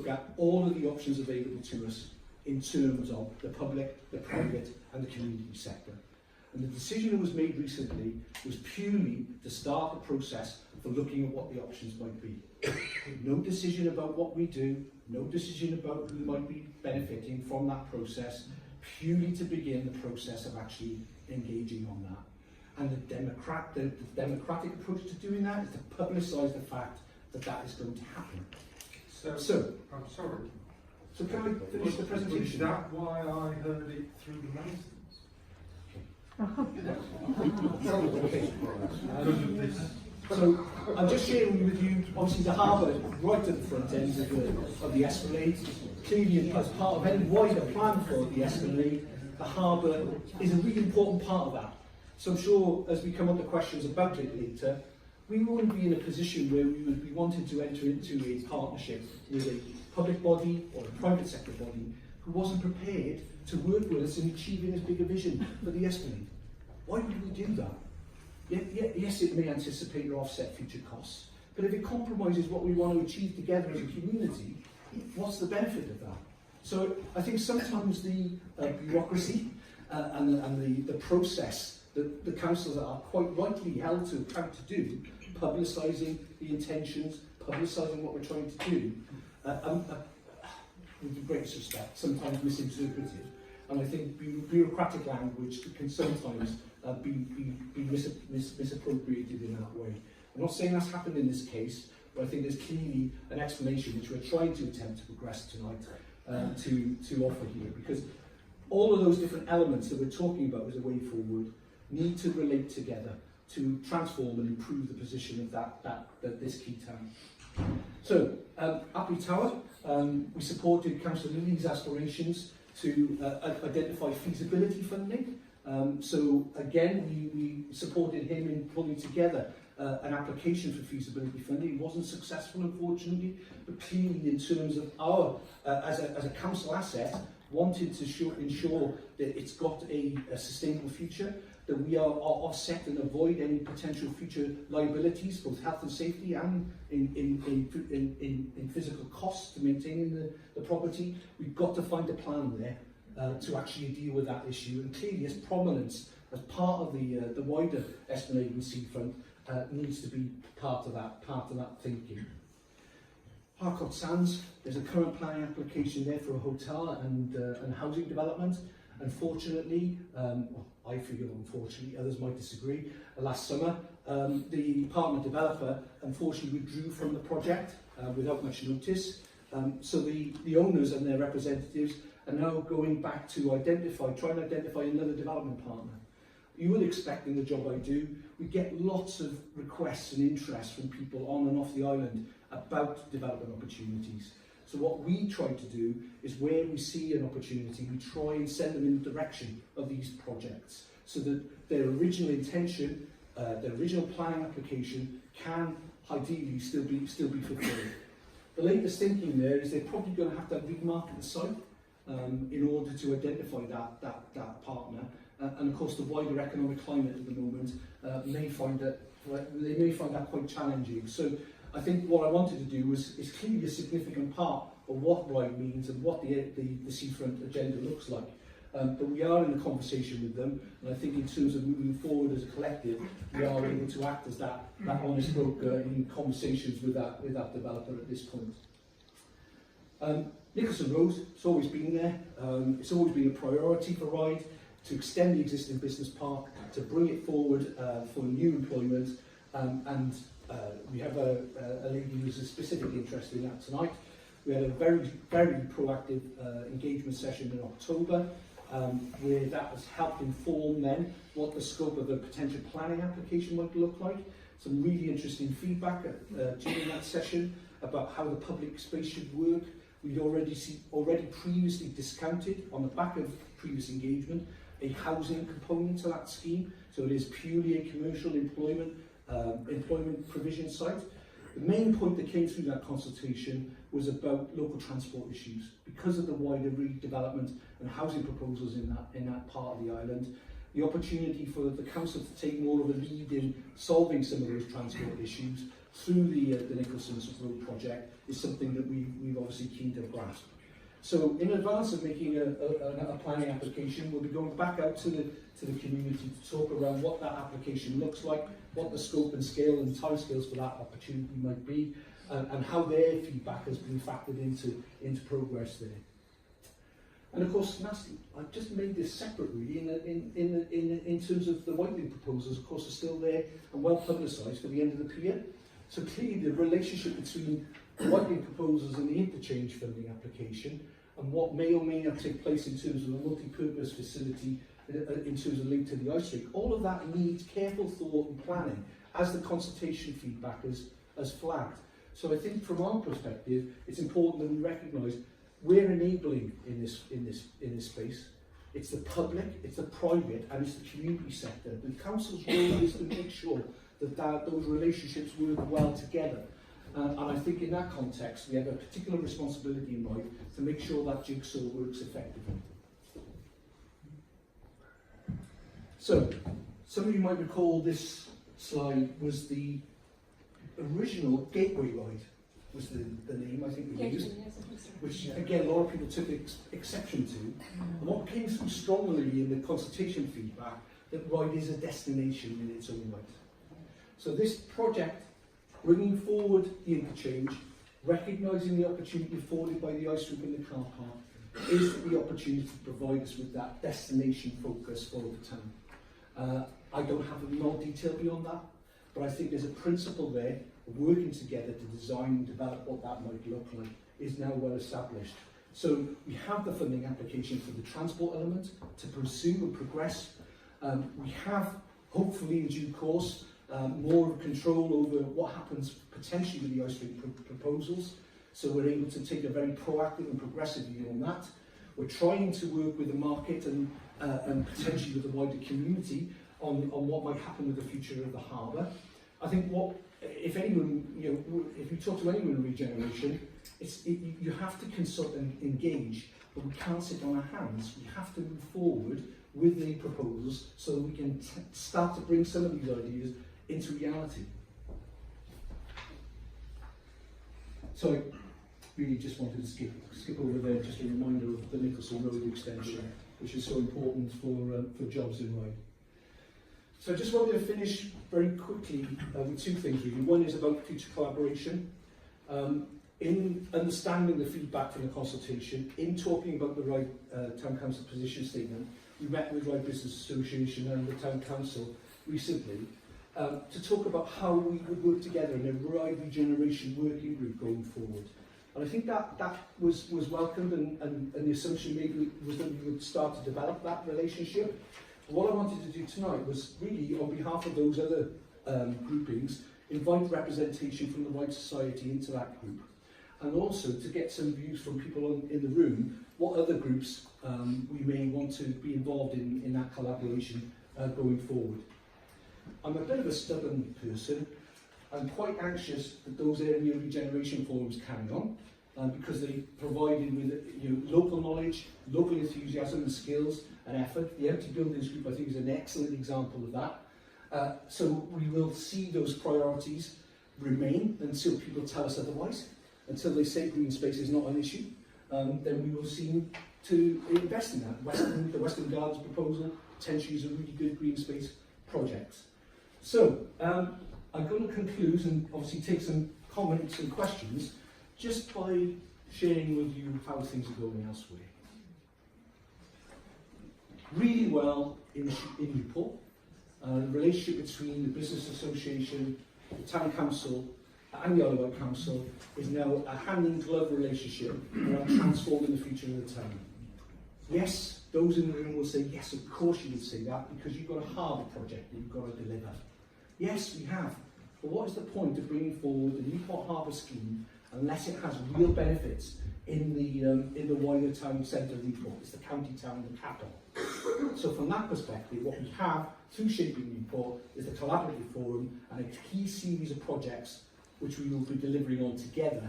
look at all of the options available to us in terms of the public, the private and the community sector. And the decision that was made recently was purely to start the process for looking at what the options might be. No decision about what we do, no decision about who might be benefiting from that process, purely to begin the process of actually engaging on that. And the democratic approach to doing that is to publicise the fact that that is going to happen. So I'm sorry. So can I finish the presentation? Is that why I heard it through the maintenance? So I'm just sharing with you, obviously the harbour right at the front end of the Esplanade. Clearly, as part of any wider plan for the Esplanade, the harbour is a really important part of that. So I'm sure as we come on to questions about it later, we wouldn't be in a position where we would be wanting to enter into a partnership with a public body or a private sector body who wasn't prepared to work with us in achieving as big a vision for the Esplanade. Why would we do that? Yes, it may anticipate or offset future costs, but if it compromises what we want to achieve together as a community, what's the benefit of that? So I think sometimes the bureaucracy and the process that the councils are quite rightly held to account to do, publicising the intentions, publicising what we're trying to do, with the greatest respect, sometimes misinterpreted. And I think bureaucratic language can sometimes be misappropriated in that way. I'm not saying that's happened in this case, but I think there's clearly an explanation which we're trying to attempt to progress tonight to offer here, because all of those different elements that we're talking about as a way forward need to relate together to transform and improve the position of this key town. So, Appley Tower, we supported Councillor Lilly's aspirations to identify feasibility funding. So again, we supported him in pulling together an application for feasibility funding. It wasn't successful, unfortunately, but clearly in terms of our, as a council asset, wanted to ensure that it's got a sustainable future, that we are offset and avoid any potential future liabilities, both health and safety and in physical costs to maintaining the property. We've got to find a plan there to actually deal with that issue, and clearly its prominence as part of the wider Esplanade and seafront needs to be part of that thinking. Harcourt Sands, there's a current planning application there for a hotel and housing development. Unfortunately, I feel unfortunately, others might disagree, last summer the apartment developer unfortunately withdrew from the project without much notice. So the owners and their representatives are now going back to try and identify another development partner. You would expect in the job I do, we get lots of requests and interest from people on and off the island about development opportunities. So what we try to do is where we see an opportunity, we try and send them in the direction of these projects so that their original intention, their original planning application can ideally still be fulfilled. The latest thinking there is they're probably going to have to remarket the site in order to identify that partner. And of course the wider economic climate at the moment may find that quite challenging. So I think what I wanted to do is clearly a significant part of what Ryde means and what the seafront agenda looks like. But we are in a conversation with them, and I think in terms of moving forward as a collective, we are able to act as that honest broker in conversations with that developer at this point. Nicholson Road, it's always been there. It's always been a priority for Ryde to extend the existing business park, to bring it forward for new employment, and we have a lady who's a specific interest in that tonight. We had a very, very proactive engagement session in October where that has helped inform then what the scope of a potential planning application might look like. Some really interesting feedback during that session about how the public space should work. We'd already previously discounted on the back of previous engagement a housing component to that scheme, so it is purely a commercial employment provision site. The main point that came through that consultation was about local transport issues. Because of the wider redevelopment and housing proposals in that part of the island, the opportunity for the council to take more of a lead in solving some of those transport issues through the Nicholson's Road project is something that we've obviously keen to grasp. So in advance of making a planning application, we'll be going back out to the community to talk around what that application looks like, what the scope and scale and timescales for that opportunity might be, and how their feedback has been factored into progress there. And of course, lastly, I've just made this separate really in terms of the White.LIVE proposals, of course, are still there and well publicised for the end of the pier. So clearly the relationship between the White.LIVE proposals and the interchange funding application and what may or may not take place in terms of a multi-purpose facility in terms of link to the ice rink, all of that needs careful thought and planning as the consultation feedback has flagged. So I think from our perspective, it's important that we recognise we're enabling in this space. It's the public, it's the private, and it's the community sector. The council's role is to make sure that those relationships work well together. And I think in that context, we have a particular responsibility in mind to make sure that jigsaw works effectively. So, some of you might recall this slide was the original Gateway Ride, was the name I think we used, which again a lot of people took exception to. And what came through strongly in the consultation feedback, that Ryde is a destination in its own right. So this project, bringing forward the interchange, recognising the opportunity afforded by the ice rink in the car park, is the opportunity to provide us with that destination focus for the town. I don't have more detail beyond that, but I think there's a principle there of working together to design and develop what that might look like is now well established. So we have the funding application for the transport element to pursue and progress. We have, hopefully in due course, more control over what happens potentially with the ice rink proposals. So we're able to take a very proactive and progressive view on that. We're trying to work with the market and potentially with the wider community on what might happen with the future of the harbour. I think if anyone, if you talk to anyone in regeneration, you have to consult and engage, but we can't sit on our hands. We have to move forward with the proposals so that we can start to bring some of these ideas into reality. So I really just wanted to skip over there, just a reminder of the Nicholson Road extension, which is so important for jobs in Ryde. So I just wanted to finish very quickly with two things really. One is about future collaboration. In understanding the feedback from the consultation, in talking about the Ryde Town Council position statement, we met with Ryde Business Association and the Town Council recently to talk about how we would work together in a Ryde regeneration working group going forward. And I think that was welcomed and the assumption maybe was that we would start to develop that relationship. What I wanted to do tonight was really, on behalf of those other groupings, invite representation from the Ryde Society into that group. And also to get some views from people in the room, what other groups we may want to be involved in that collaboration going forward. I'm a bit of a stubborn person. I'm quite anxious that those area regeneration forums carry on because they provided with local knowledge, local enthusiasm and skills and effort. The Empty Buildings Group I think is an excellent example of that. So we will see those priorities remain until people tell us otherwise, until they say green space is not an issue. Then we will seem to invest in that. The Western Gardens proposal potentially is a really good green space project. So I'm going to conclude and obviously take some comments and questions just by sharing with you how things are going elsewhere. Really well in Newport. The relationship between the Business Association, the Town Council and the IsleOfWight Council is now a hand-in-glove relationship around transforming the future of the town. Yes, those in the room will say, yes, of course you would say that because you've got a harbour project that you've got to deliver. Yes, we have. But what is the point of bringing forward the Newport Harbour scheme unless it has real benefits in the wider town centre of Newport? It's the county town, the capital. So from that perspective, what we have through Shaping Newport is the collaborative forum and a key series of projects which we will be delivering on together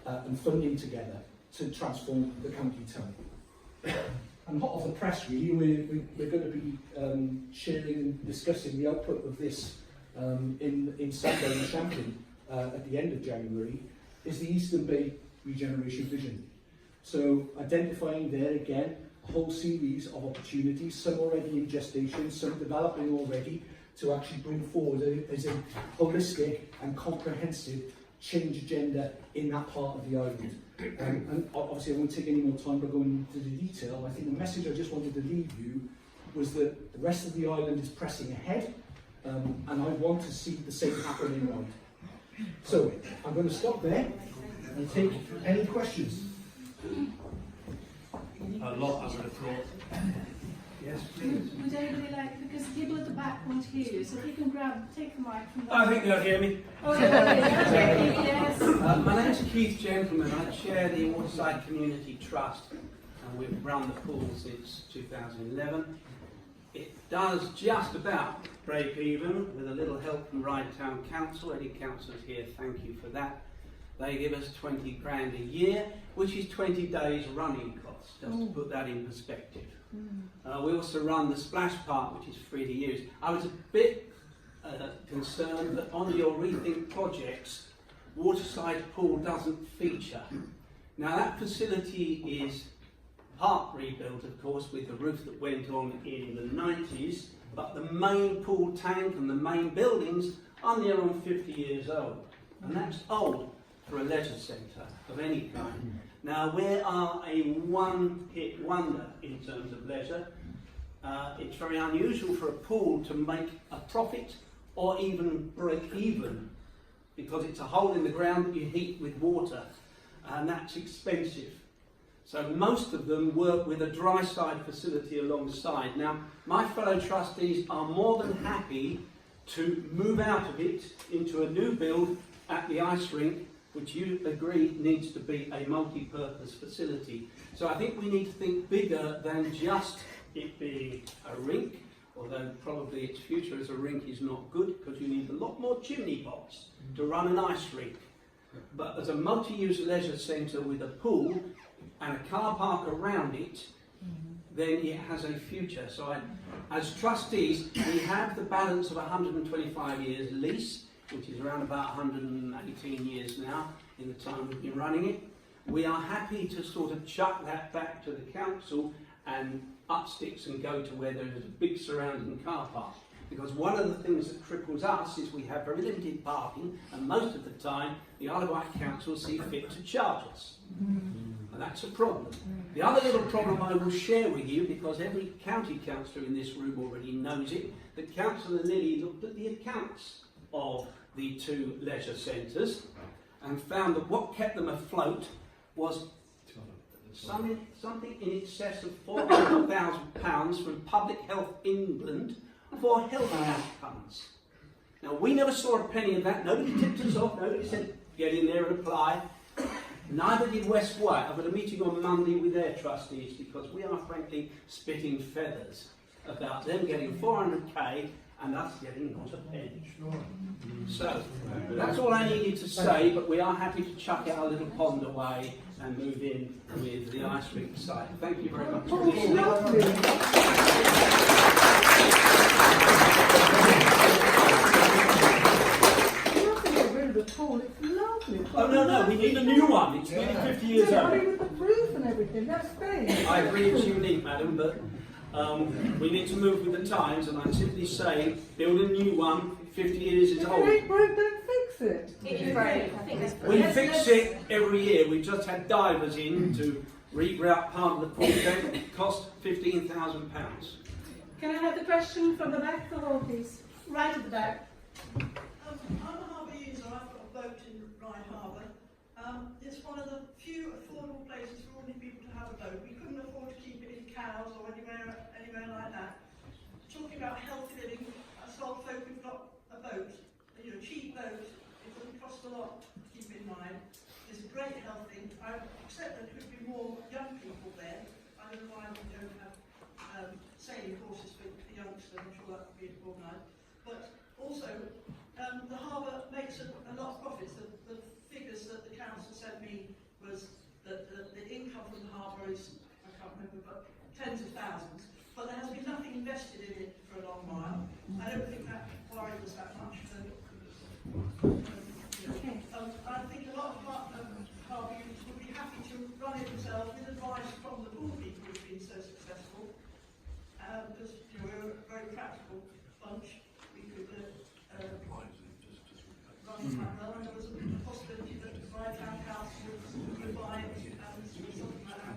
and funding together to transform the county town. And hot off the press really, we're going to be sharing and discussing the output of this in Sunday in Champion at the end of January, is the Eastern Bay Regeneration Vision. So identifying there again a whole series of opportunities, some already in gestation, some developing already, to actually bring forward as a holistic and comprehensive change agenda in that part of the island. And obviously I won't take any more time by going into the detail. I think the message I just wanted to leave you was that the rest of the island is pressing ahead, and I want to see the same happen in Ryde. So I'm going to stop there and take any questions. A lot, I would have thought. Yes, please. Would anybody like, because people at the back won't hear you, so if you can take the mic from the I think they'll hear me. Oh, yeah, yes. My name's Keith Gentleman. I chair the Waterside Community Trust, and we've run the pool since 2011. It does just about break even with a little help from Ryde Town Council. Any councillors here, thank you for that. They give us 20 grand a year, which is 20 days running costs, just to put that in perspective. We also run the splash park, which is free to use. I was a bit concerned that on your Rethink projects, Waterside Pool doesn't feature. Now that facility is part rebuilt, of course, with the roof that went on in the 90s, but the main pool tank and the main buildings are near on 50 years old. And that's old for a leisure centre of any kind. Now we are a one-hit wonder in terms of leisure. It's very unusual for a pool to make a profit or even break even, because it's a hole in the ground that you heat with water, and that's expensive. So most of them work with a dry side facility alongside. Now my fellow trustees are more than happy to move out of it into a new build at the ice rink, which you agree needs to be a multi-purpose facility. So I think we need to think bigger than just it being a rink, although probably its future as a rink is not good, because you need a lot more chimney pots to run an ice rink. But as a multi-use leisure centre with a pool and a car park around it, then it has a future. So as trustees, we have the balance of 125 years lease, which is around about 118 years now in the time we've been running it. We are happy to sort of chuck that back to the council and up sticks and go to where there is a big surrounding car park. Because one of the things that cripples us is we have very limited parking, and most of the time the Isle of Wight Council see fit to charge us. And that's a problem. The other little problem I will share with you, because every county councillor in this room already knows it, that Councillor Lilly looked at the accounts of the two leisure centres and found that what kept them afloat was something in excess of £400,000 from Public Health England for health outcomes. Now we never saw a penny of that, nobody tipped us off, nobody said get in there and apply. Neither did West Wight. I've got a meeting on Monday with their trustees, because we are frankly spitting feathers about them getting 400k and us getting not a penny. So, that's all I needed to say, but we are happy to chuck our little pond away and move in with the ice rink site. Thank you very much for listening. Oh no, we need a new one. It's nearly 50 years old. With the roof and everything, that's great. I agree it's unique, madam, but we need to move with the times, and I'm simply saying, build a new one. 50 years is old. If it ain't broke, don't fix it. We fix it every year. We just had divers in to regrout part of the pool deck. It cost £15,000. Can I have the question from the back of the hall, please? Right at the back. I'm a harbour user. I've got a boat in Ryde Harbour. It's one of the few affordable places for ordinary people to have a boat. We couldn't afford to keep it in Cowes or anywhere like that. Talking about healthy living, us old folk who've got a boat, cheap boat, it doesn't cost a lot to keep in mind. It's a great health thing. I accept there could be more young people there. I don't know why we don't have sailing courses for youngsters. I'm sure that could be organised. But also, the harbour makes a lot of profits. The figures that the council sent me was that the income from the harbour is, I can't remember, but tens of thousands. But there has been nothing invested in it for a long while. I don't think that worried us that much. yourself with advice from the poor people who've been so successful, because we're a very practical bunch. We could run quite well, and there was a possibility that the Ryde Town Council would buy it and something like that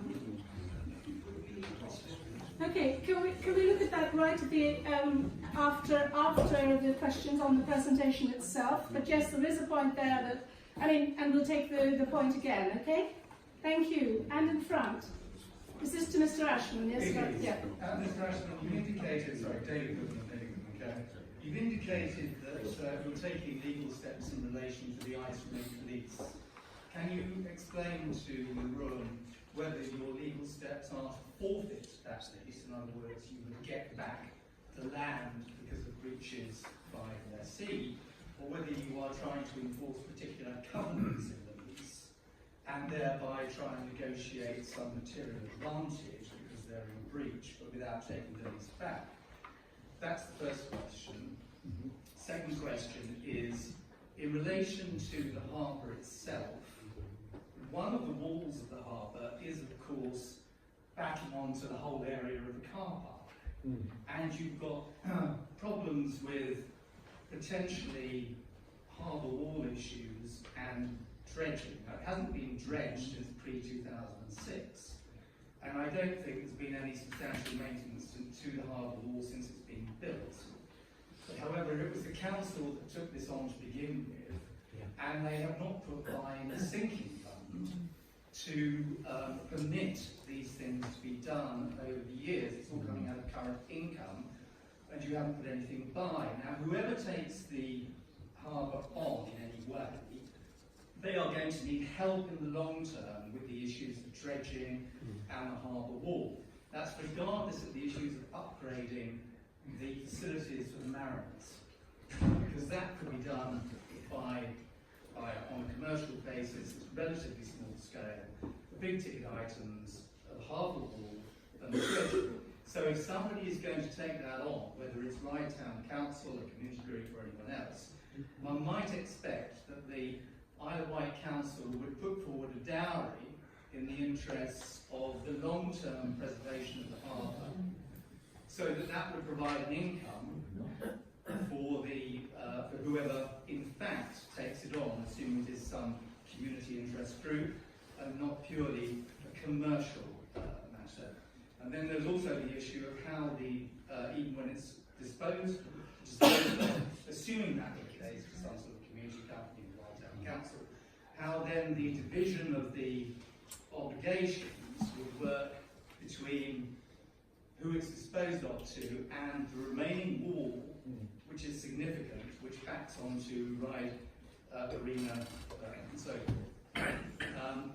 would be possible. Okay, can we look at that right at the after the questions on the presentation itself? But yes, there is a point there that and we'll take the point again. Okay, thank you. And in front, is this to Mr. Ashman? Yes, right. Yeah. Mr. Ashman, you indicated, sorry, David Goodman, okay. You've indicated that you're taking legal steps in relation to the IsleOfWight police. Can you explain to the room whether your legal steps are to forfeit that lease, in other words, you would get back the land because of breaches by the lessee, or whether you are trying to enforce particular covenants in the lease and thereby try and negotiate some material advantage because they're in breach, but without taking the lease back? That's the first question. Second question is, in relation to the harbour itself, one of the walls of the harbour is, of course, backing onto the whole area of the car park. And you've got problems with potentially harbour wall issues and dredging. Now, it hasn't been dredged since pre-2006, and I don't think there's been any substantial maintenance to the harbour wall since it's been built. But however, it was the council that took this on to begin with, and they have not put by a sinking fund to permit these things to be done over the years. It's all coming out of current income, and you haven't put anything by. Now, whoever takes the harbour on in any way, they are going to need help in the long term with the issues of dredging and the harbour wall. That's regardless of the issues of upgrading the facilities for the mariners, because that could be done on a commercial basis, relatively small scale, the big ticket items, the harbour wall and the dredging. So if somebody is going to take that on, whether it's Ryde Town Council, a community group or anyone else, one might expect that the IsleOfWight Council would put forward a dowry in the interests of the long-term preservation of the harbour, so that would provide an income for whoever in fact takes it on, assuming it is some community interest group and not purely a commercial matter. And then there's also the issue of how even when it's disposed of, assuming that the case for some sort of community company, the Ryde Town Council, how then the division of the obligations would work between who it's disposed of to and the remaining wall, which is significant, which backs onto Ryde Arena and so forth.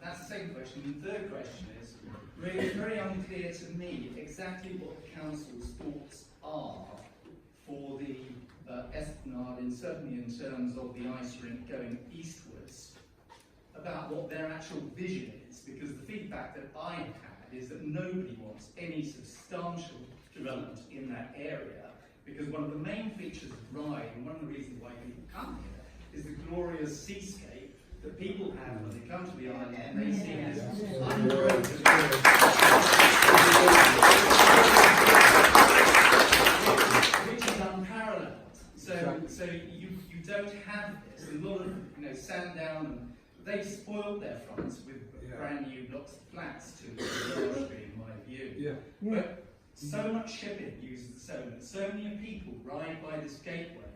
That's the second question. The third question is, really it's very unclear to me exactly what the council's thoughts are for the Esplanade, and certainly in terms of the ice rink going eastwards, about what their actual vision is, because the feedback that I had is that nobody wants any substantial development in that area, because one of the main features of Ryde, and one of the reasons why people come here, is the glorious seascape that people have when they come to the island and they see this unbroken, which is unparalleled. So you don't have this. A lot of Sandown, and they spoiled their fronts with brand new blocks of flats to a large degree, in my view. But so much shipping uses the Solent, so many people ride by this gateway,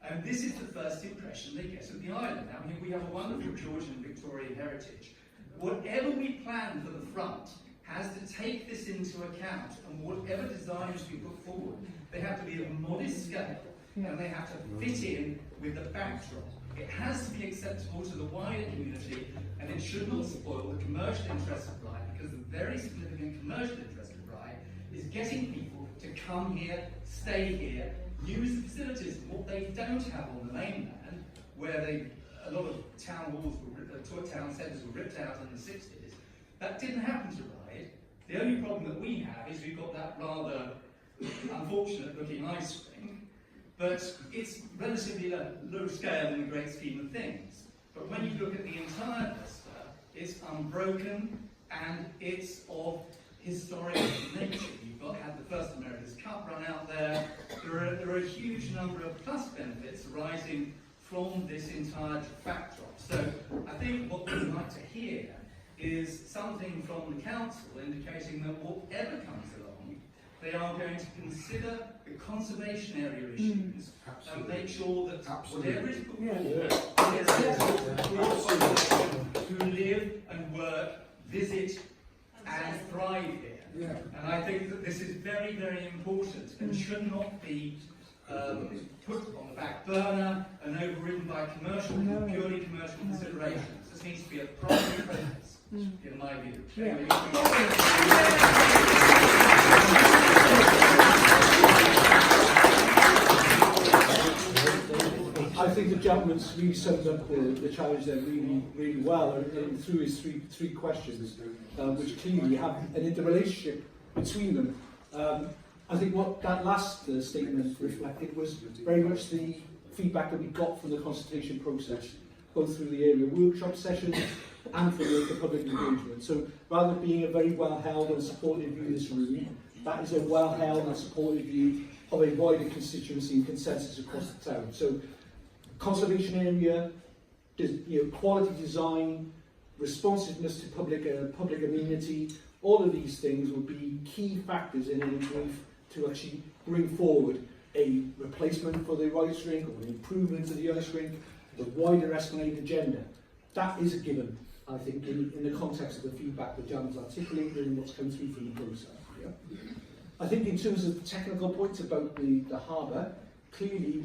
and this is the first impression they get of the island. Now, here we have a wonderful Georgian Victorian heritage. Whatever we plan for the front has to take this into account, and whatever designs we put forward, they have to be of a modest scale, and they have to fit in with the backdrop. It has to be acceptable to the wider community, and it should not spoil the commercial interests of Ryde, because the very significant commercial interest of Ryde is getting people to come here, stay here, use the facilities. What they don't have on the mainland, where a lot of town halls, town centres were ripped out in the 60s, that didn't happen to Ryde. The only problem that we have is we've got that rather unfortunate looking ice rink, but it's relatively low scale in the great scheme of things. But when you look at the entire vista, it's unbroken, and it's of historic nature. You've had the first America's Cup run out there. There are a huge number of plus benefits arising from this entire backdrop. So I think what we'd like to hear is something from the council indicating that whatever comes along, they are going to consider the conservation area issues and make sure that whatever is put forward who live and work, visit and thrive here. And I think that this is very, very important and should not be put on the back burner and overridden by purely commercial considerations. This needs to be a primary focus, in my view. I think the gentleman's really summed up the challenge there really well, and through his three questions, which clearly have an interrelationship between them. I think what that last statement reflected was very much the feedback that we got from the consultation process, both through the area workshop sessions and from the public engagement. So rather than being a very well-held and supported view of this room, that is a well-held and supported view of a wider constituency and consensus across the town. So conservation area, quality design, responsiveness to public amenity, all of these things will be key factors in any brief to actually bring forward a replacement for the ice rink or an improvement to the ice rink, the wider Esplanade agenda. That is a given, I think, in the context of the feedback that Jan's articulated and what's come through from the process. Yeah? I think in terms of technical points about the harbour, clearly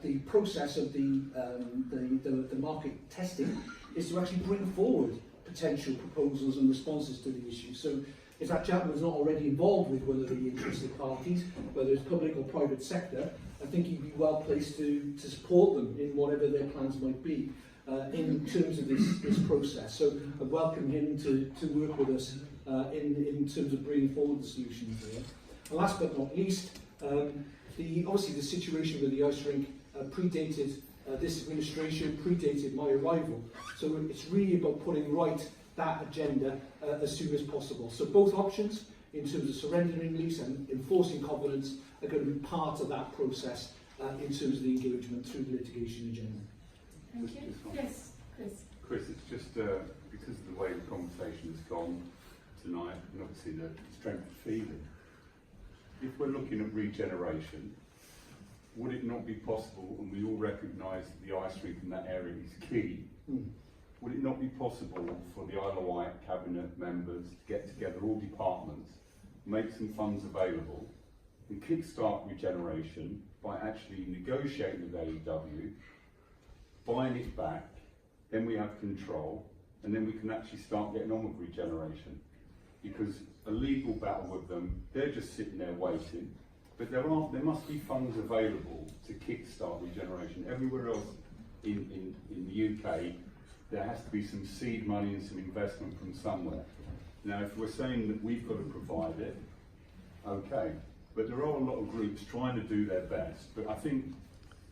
the process of the market testing is to actually bring forward potential proposals and responses to the issue. So if that gentleman is not already involved with one of the interested parties, whether it's public or private sector, I think he'd be well placed to support them in whatever their plans might be in terms of this process. So I welcome him to work with us in terms of bringing forward the solutions there. And last but not least, obviously the situation with the ice rink predated this administration, predated my arrival. So it's really about putting right that agenda as soon as possible. So both options, in terms of surrendering lease and enforcing covenants, are going to be part of that process in terms of the engagement through the litigation agenda. Thank you. Yes, Chris. Chris, it's just because of the way the conversation has gone tonight, and obviously the strength of feeling. If we're looking at regeneration, would it not be possible, and we all recognise that the ice rink in that area is key, would it not be possible for the Isle of Wight Cabinet members to get together, all departments, make some funds available, and kickstart regeneration by actually negotiating with AEW, buying it back, then we have control, and then we can actually start getting on with regeneration. Because a legal battle with them, they're just sitting there waiting, but there must be funds available to kickstart regeneration. Everywhere else in the UK, there has to be some seed money and some investment from somewhere. Now, if we're saying that we've got to provide it, okay, but there are a lot of groups trying to do their best, but I think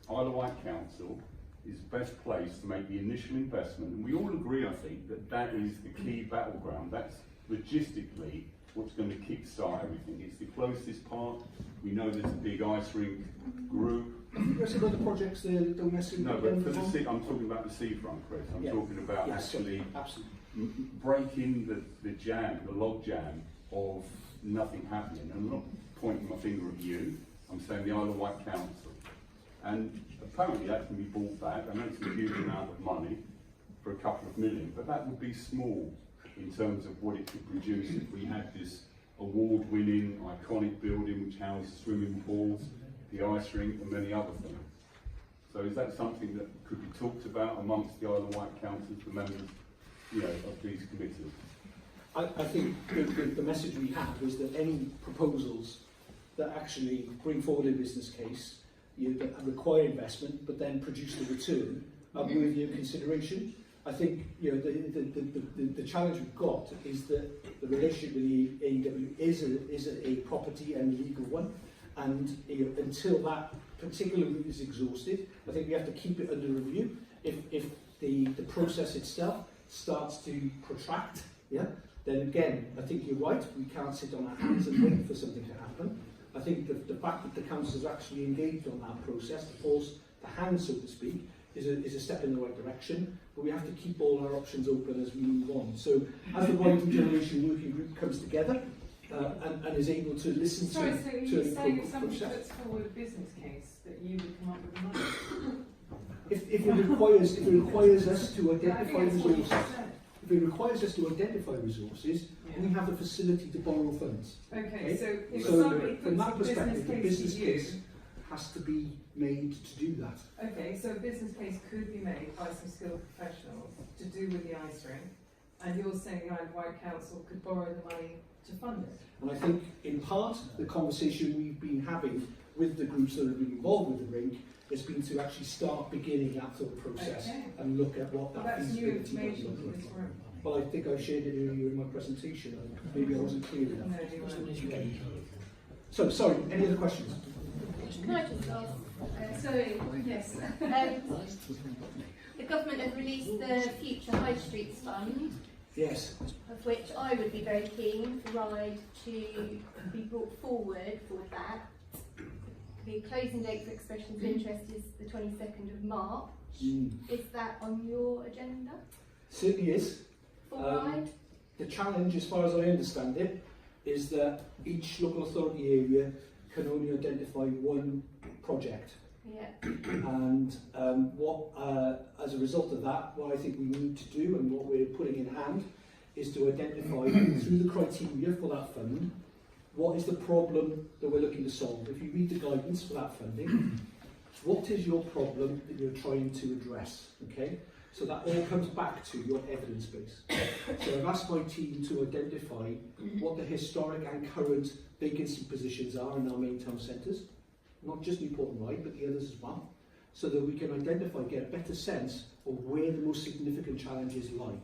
Isle of Wight Council is best placed to make the initial investment, and we all agree, I think, that that is the key battleground. That's logistically what's going to kick-start everything. It's the closest part. We know there's a big ice rink group. There's some other projects there that don't necessarily... No, but for the sea, I'm talking about the seafront, Chris. I'm talking about actually breaking the jam, the log jam of nothing happening. And I'm not pointing my finger at you. I'm saying the Isle of Wight Council. And apparently that can be bought back. I know it's a huge amount of money for a couple of million, but that would be small in terms of what it could produce if we had this award-winning, iconic building which houses swimming pools, the ice rink and many other things. So is that something that could be talked about amongst the Isle of Wight Council, the members, of these committees? I think the message we have is that any proposals that actually bring forward a business case, that require investment, but then produce the return, are worthy of consideration. I think the challenge we've got is that the relationship with the AEW is a property and legal one, and until that particular route is exhausted, I think we have to keep it under review. If the process itself starts to protract, then again, I think you're right, we can't sit on our hands and wait for something to happen. I think the fact that the council has actually engaged on that process, to force the hand, so to speak, is a step in the right direction, but we have to keep all our options open as we move on. So as the Ryde Regeneration Working Group comes together and is able to listen Sorry, so to you're saying if the somebody process. puts forward a business case that you would come up with the money? If it requires us to identify I think that's what you resources, said. if it requires us to identify resources, we have the facility to borrow funds. Okay, so if So somebody from that puts a perspective, the business business case case has to be made to do that. to you, okay, so a business case could be made by some skilled professionals to do with the ice rink, and you're saying the Isle of Wight Council could borrow the money to fund it? And I think, in part, the conversation we've been having with the groups that have been involved with the rink has been to actually start beginning that thought process Okay. and look at what Well, that that's new feasibility might information look to like. this room. Well, I think I shared it earlier in my presentation. Maybe I wasn't clear enough. No, you weren't. So, sorry, any other questions? Can I just ask? Sorry, yes. The government has released the Future High Streets Fund, Yes. of which I would be very keen for Ryde to be brought forward for that. The closing date for expressions of interest is the 22nd of March. Is that on your agenda Certainly is. for Ryde? The challenge, as far as I understand it, is that each local authority area can only identify one project. Yeah. And as a result of that, what I think we need to do and what we're putting in hand is to identify through the criteria for that fund, what is the problem that we're looking to solve. If you read the guidance for that funding, what is your problem that you're trying to address, okay? So that all comes back to your evidence base. So I've asked my team to identify what the historic and current vacancy positions are in our main town centres, not just Newport and Ryde, but the others as well, so that we can identify, get a better sense of where the most significant challenges lie.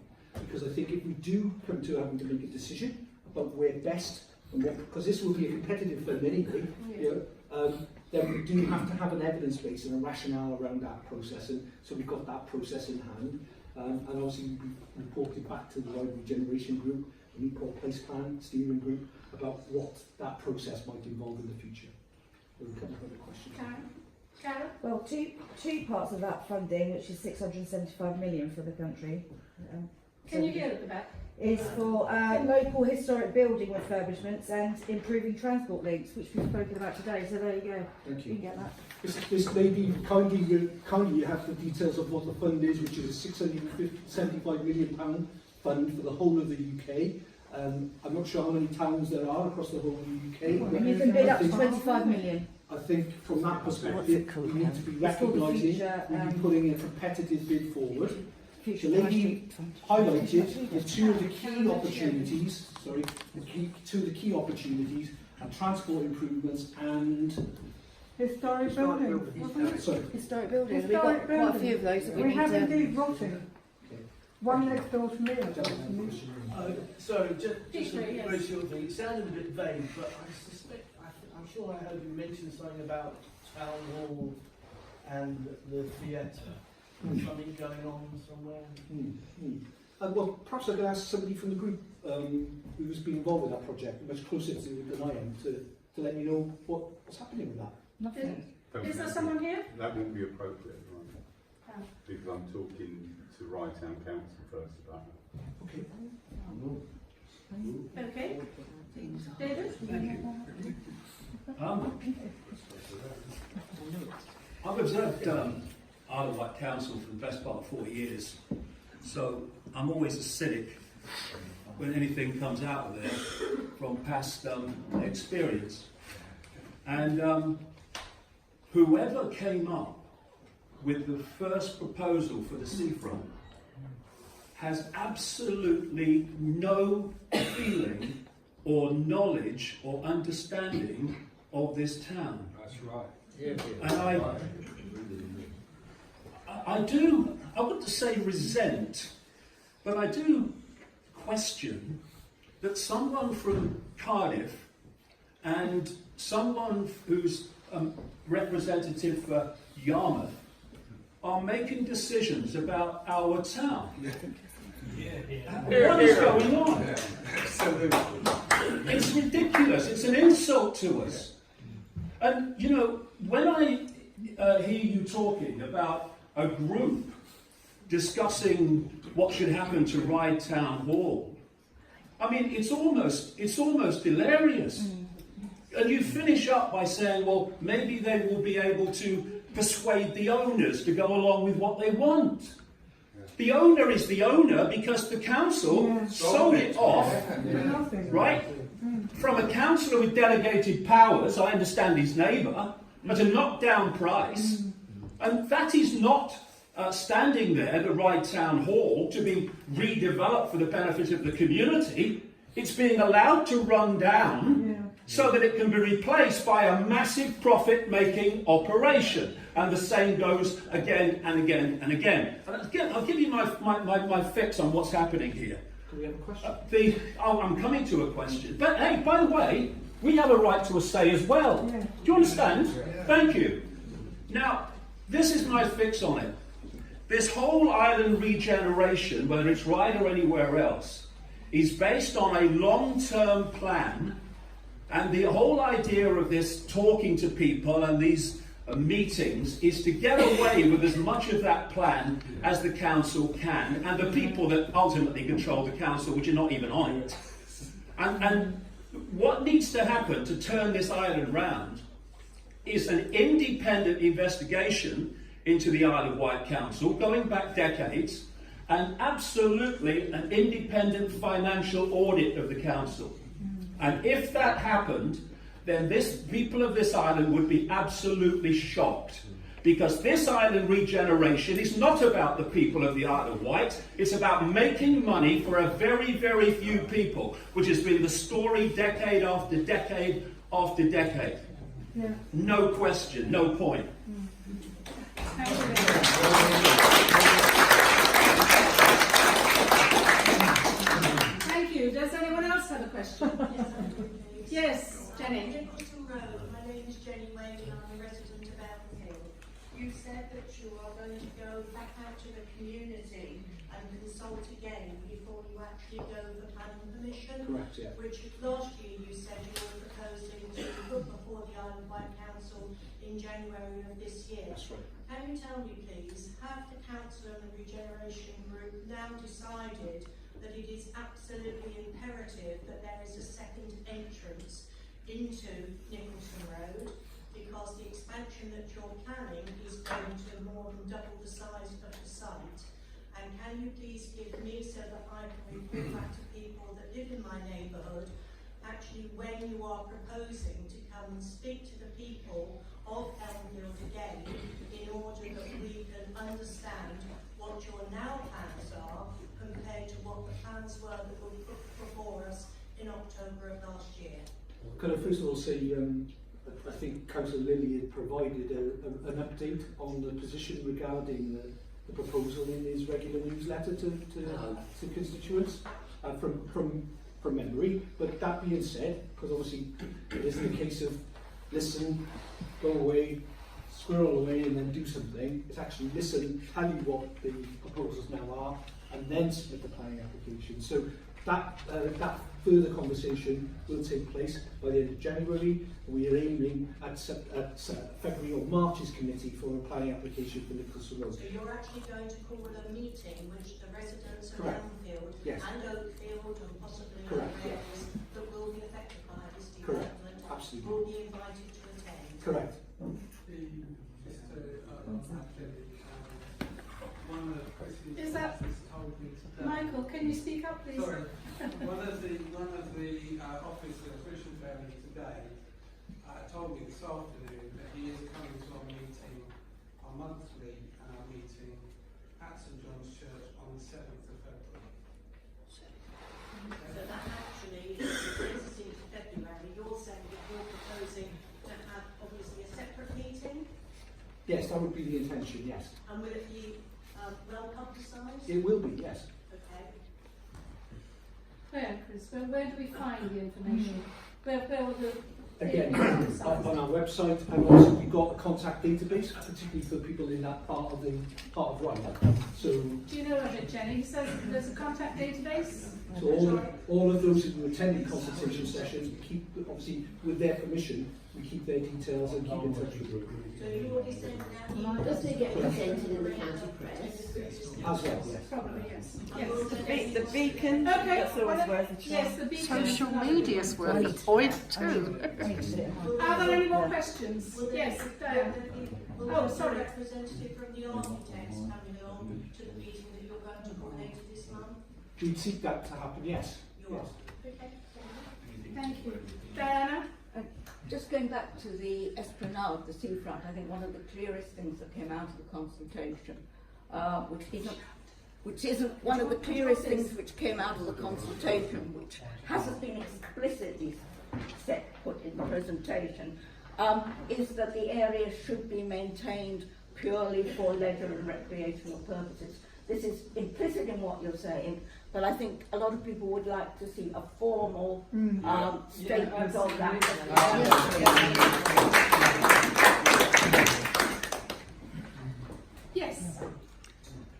Because I think if we do come to having to make a decision about where best, and what, because this will be a competitive fund anyway, you know, then we do have to have an evidence base and a rationale around that process, and so we've got that process in hand. And obviously we reported back to the Ryde Regeneration Group, the Newport Place Plan Steering Group, about what that process might involve in the future. We'll come to other questions. Karen? Well, two parts of that funding, which is 675 million for the country. Can you hear at the back? Is for local historic building refurbishments and improving transport links, which we've spoken about today. So there you go. Thank You you. can get that. This lady kindly have the details of what the fund is, which is a £675 million fund for the whole of the UK. I'm not sure how many towns there are across the whole of the UK. And you can bid up to 25 million. I think from that perspective, we need to be It's called the recognising, future, we'll be putting a competitive bid forward. Future The High lady Street Fund. highlighted the two of the key opportunities, two of the key opportunities are transport improvements and Historic building. sorry, Historic buildings. We've Historic got quite a building. few of those that we We need have to... indeed rotting. One next door to me. Sorry, just Please, a yes. very short thing. It sounded a bit vague, but I suspect, I'm sure I heard you mention something about Town Hall and the theatre. Something going on somewhere. well, perhaps I could ask somebody from the group who's been involved with that project, much closer to than I am, to let you know what's happening with that. Nothing. Is there someone here? That won't be appropriate, right? Oh. Because I'm talking to Ryde Town Council first about that. Okay. Okay. David? I've observed IsleOfWight Council for the best part of 4 years, so I'm always a cynic when anything comes out of there from past experience. And whoever came up with the first proposal for the seafront has absolutely no feeling or knowledge or understanding of this town. That's right. And I wouldn't say resent, but I do question that someone from Cardiff and someone who's representative for Yarmouth are making decisions about our town. What is going on? It's ridiculous. It's an insult to us. And, you know, when I hear you talking about a group discussing what should happen to Ryde Town Hall, I mean, it's almost hilarious. And you finish up by saying, well, maybe they will be able to persuade the owners to go along with what they want. The owner is the owner because the council sold it off, right? From a councillor with delegated powers, I understand his neighbour, at a knockdown price. And that is not standing there, the Ryde Town Hall, to be redeveloped for the benefit of the community. It's being allowed to run down so that it can be replaced by a massive profit-making operation. And the same goes again and again and again. And again, I'll give you my fix on what's happening here. Can we have a question? I'm coming to a question. But hey, by the way, we have a right to a say as well. Do you understand? Thank you. Now, this is my fix on it. This whole island regeneration, whether it's Ryde or anywhere else, is based on a long-term plan. And the whole idea of this talking to people and these meetings is to get away with as much of that plan as the council can, and the people that ultimately control the council, which are not even on it. And what needs to happen to turn this island round is an independent investigation into the Isle of Wight Council, going back decades, and absolutely an independent financial audit of the council. And if that happened, then people of this island would be absolutely shocked. Because this island regeneration is not about the people of the Isle of Wight, it's about making money for a very, very few people, which has been the story decade after decade after decade. Yeah. No question, no point. Thank you. Does anyone else have a question? Yes, Jenny. My name is Jenny Whaley, I'm a resident of Elmhill. You said that you are going to go back out to the community and consult again before you actually go for planning permission. Correct, yeah. Which last year you said you were proposing to put before the Isle of Wight Council in January of this year. That's right. Can you tell me please, have the council and the regeneration group now decided that it is absolutely imperative that there is a second entrance into Nicholson Road, because the expansion that you're planning is going to more than double the size of the site? And can you please give me, so that I can report back to people that live in my neighbourhood, actually when you are proposing to come and speak to the people of Elmfield again, in order that we can understand what your now plans are compared to what the plans were that were put before us in October of last year? Can I first of all say, I think Councillor Lilly had provided an update on the position regarding the proposal in his regular newsletter to constituents from memory. But that being said, because obviously it isn't a case of listen, go away, squirrel away and then do something. It's actually listen, tell you what the proposals now are, and then submit the planning application. So that further conversation will take place by the end of January. We are aiming at February or March's committee for a planning application for Nicholson Road. So you're actually going to call a meeting which the residents of Correct. Elmfield Yes. and Oakfield and possibly Correct. other areas that will be affected by this Correct. development Absolutely. will be invited to attend? Correct. Is that Michael? Can you speak up, please? Sorry. One of the officers, Richard Berry, today told me this afternoon that he is coming to our meeting, our monthly meeting at St John's Church on the 7th of February. So that actually is in February. You're saying that you're proposing to have obviously a separate meeting, Yes, that would be the intention, yes. and will it be well publicised? It will be, yes. Okay. Where, Chris? Where do we find the information? Where will the again, on our website, and also we've got a contact database, particularly for people in that part of Ryde. So, Do you know of it, Jenny? He says there's a contact database. so all of those who attend the consultation sessions, we keep, obviously, with their permission, we keep their details and keep in touch with them. So you already sent out Does it get presented in the county press? As well, yes. Probably, yes. The beacon, Okay. that's always worth a try. Yes, the beacon. Social media's worth a point too. Are there any more questions? Yes, Diane. Will Oh, there sorry. be a representative from the architects coming along to the meeting that you're going to coordinate this month? We'd seek that to happen, yes. You Yes. are. Okay. Thank you. Diana? Just going back to the Esplanade, the seafront, I think one of the clearest things that came out of the consultation, which isn't one of the clearest things which came out of the consultation, which hasn't been explicitly put in the presentation, is that the area should be maintained purely for leisure and recreational purposes. This is implicit in what you're saying, but I think a lot of people would like to see a formal statement of that. Yes.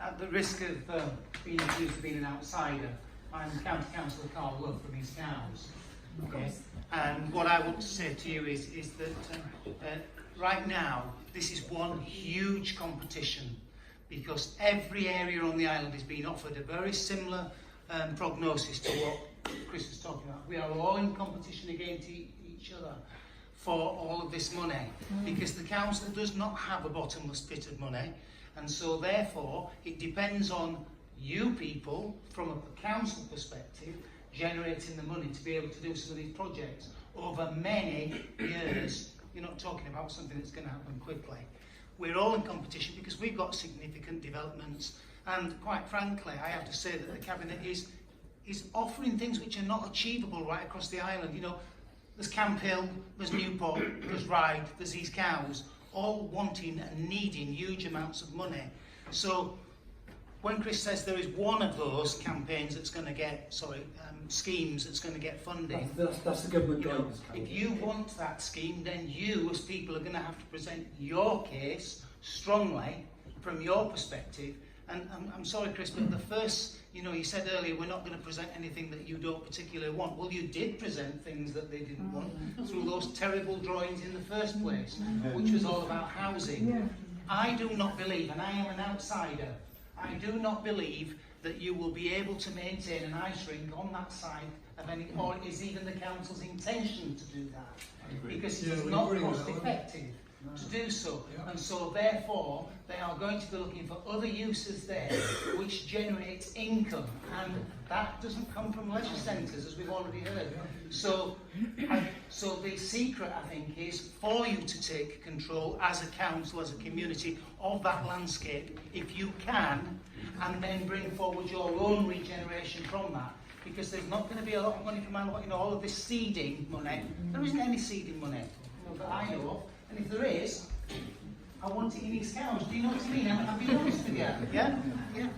At the risk of being accused of being an outsider, I'm County Councillor Carl Love from East Cowes. Okay. And what I want to say to you is that right now this is one huge competition, because every area on the island is being offered a very similar prognosis to what Chris was talking about. We are all in competition against each other for all of this money, because the council does not have a bottomless pit of money, and so therefore it depends on you people from a council perspective generating the money to be able to do some of these projects over many years. You're not talking about something that's going to happen quickly. We're all in competition because we've got significant developments, and quite frankly I have to say that the Cabinet is offering things which are not achievable right across the island. You know, there's Camp Hill, there's Newport, there's Ryde, there's East Cowes, all wanting and needing huge amounts of money. So when Chris says there is one of those campaigns that's going to get, schemes that's going to get funding, that's the government guidance. If you want that scheme, then you as people are going to have to present your case strongly from your perspective. And I'm sorry, Chris, but the first, you said earlier we're not going to present anything that you don't particularly want. Well, you did present things that they didn't want through those terrible drawings in the first place, which was all about housing. I do not believe, and I am an outsider, I do not believe that you will be able to maintain an ice rink on that side of any, or is even the council's intention to do that, because it is not cost effective to do so, and so therefore they are going to be looking for other uses there which generates income, and that doesn't come from leisure centres, as we've already heard. So the secret, I think, is for you to take control as a council, as a community, of that landscape if you can, and then bring forward your own regeneration from that, because there's not going to be a lot of money from all of this seeding money. There isn't any seeding money that I know of. And if there is, I want it in East Cowes. Do you know what I mean? I'll be honest with you. Yeah?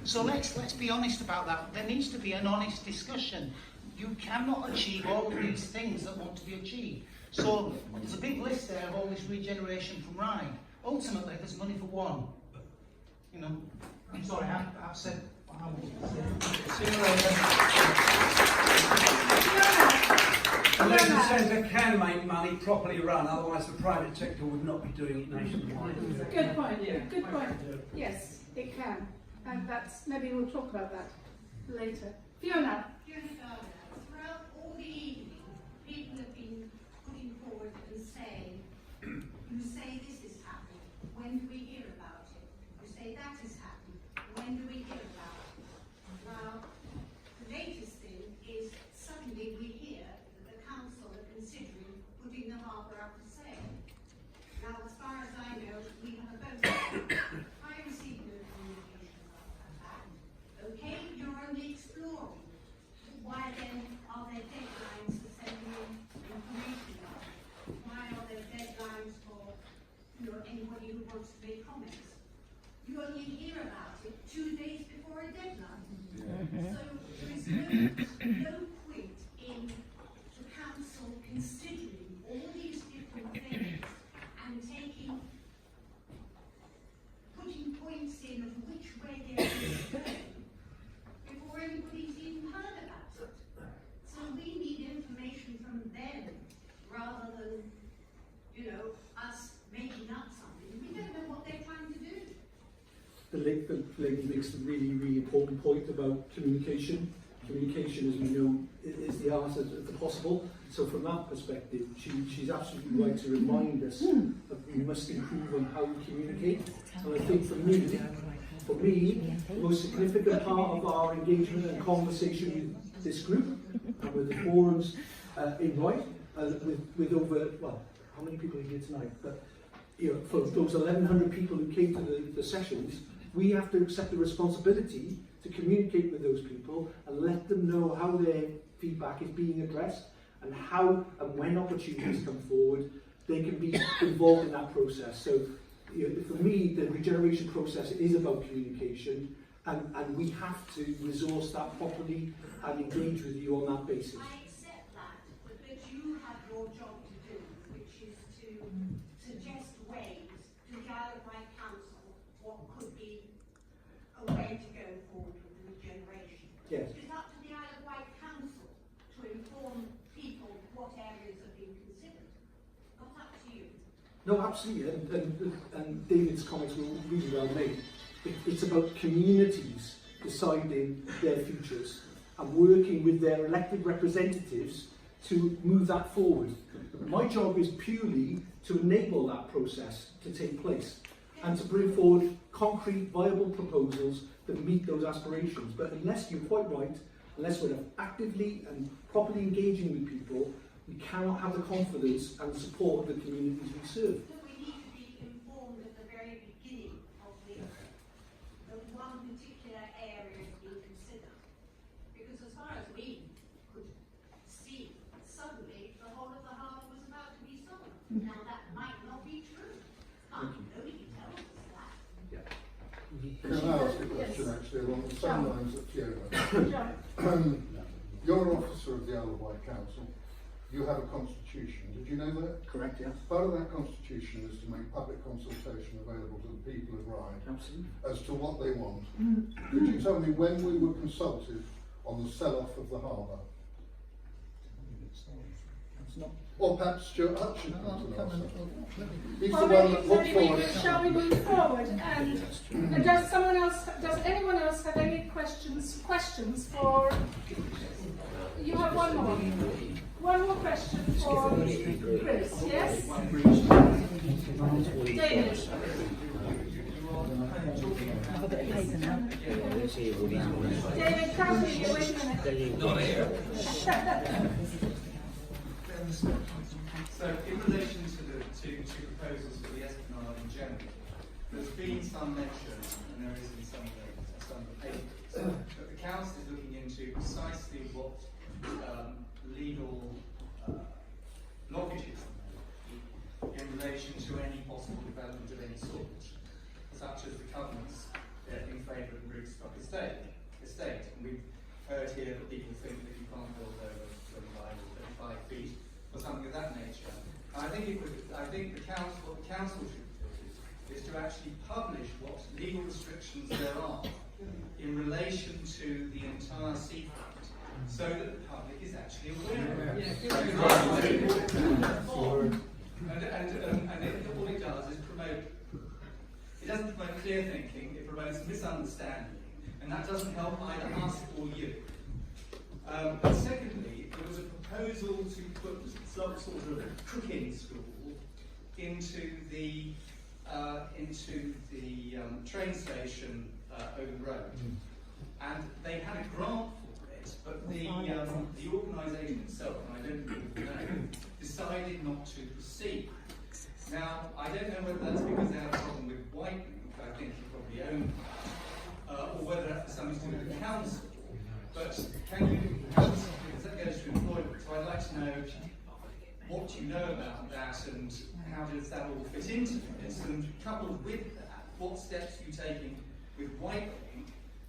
So let's be honest about that. There needs to be an honest discussion. You cannot achieve all of these things that want to be achieved. So there's a big list there of all this regeneration from Ryde. Ultimately, there's money for one. I'm sorry, I've said what I wanted to say. See you later. The leisure centre can make money properly run, otherwise the private sector would not be doing it nationwide. Good point. Good point. Yes, it can. And maybe we'll talk about that later. Fiona. Throughout all the evening, people have been putting forward and saying, you say this is happening, when do we hear about it? You say that is happening, when do we hear about it? Well, the latest thing is suddenly we hear that the council are considering putting the harbour up for sale. Now, as far as I know, we have a vote. I received no communication about that. Okay, you're only exploring. Why then are there deadlines rather than, you know, us making up something. We don't know what they're trying to do. The lady makes a really, really important point about communication. Communication, as we know, is the art of the possible. So from that perspective, she's absolutely right to remind us that we must improve on how we communicate. And I think for me, the most significant part of our engagement and conversation with this group and with the forums in Ryde, with over, well, how many people are here tonight? But you know, for those 1,100 people who came to the sessions, we have to accept the responsibility to communicate with those people and let them know how their feedback is being addressed and how and when opportunities come forward, they can be involved in that process. So you know, for me, the regeneration process is about communication, and we have to resource that properly and engage with you on that basis. I accept that, but you have your job to do, which is to suggest ways to the Isle of Wight Council what could be a way to go forward with the regeneration. Yes. It's up to the Isle of Wight Council to inform people what areas are being considered. Not up to you. No, absolutely, and David's comments were really well made. It's about communities deciding their futures and working with their elected representatives to move that forward. My job is purely to enable that process to take place and to bring forward concrete, viable proposals that meet those aspirations. But unless you're quite right, unless we're actively and properly engaging with people, we cannot have the confidence and the support of the communities we serve. But we need to be informed at the very beginning of the one particular area being considered. Because as far as we could see, suddenly the whole of the harbour was about to be sold. Now that might not be true. Nobody tells us that. Can I ask a question actually along the same lines that Fiona? You're an officer of the Isle of Wight Council. You have a constitution. Did you know that? Correct, yes. Part of that constitution is to make public consultation available to the people of Ryde. Absolutely. As to what they want. Could you tell me when we were consulted on the sell-off of the harbour? Or perhaps Stuart Hutchinson can answer. He's the one that put forward. Shall we move forward? And does anyone else have any questions for, you have one more. One more question for Chris, yes? David. David, come to you, wait a minute. Not here. So, in relation to the two proposals for the Esplanade in general, there's been some mention, and there is in some papers, that the Council is looking into precisely what legal blockages in relation to any possible development of any sort, such as the covenants in favour of Rootstock Estate. And we've heard here that people think that you can't build over 25 or 35 feet or something of that nature. I think what the council should do is to actually publish what legal restrictions there are in relation to the entire seafront, so that the public is actually aware of it. And all it does is promote. It doesn't promote clear thinking. It promotes misunderstanding, and that doesn't help either us or you. And secondly, there was a proposal to put some sort of cooking school into the train station over the road, and they had a grant for it, but the organisation itself, and I don't know, decided not to proceed. Now, I don't know whether that's because they had a problem with White, which I think you probably own, or whether that's something to do with the council. But can you, because that goes to employment, so I'd like to know what you know about that and how does that all fit into this, and coupled with that, what steps are you taking with Whiteling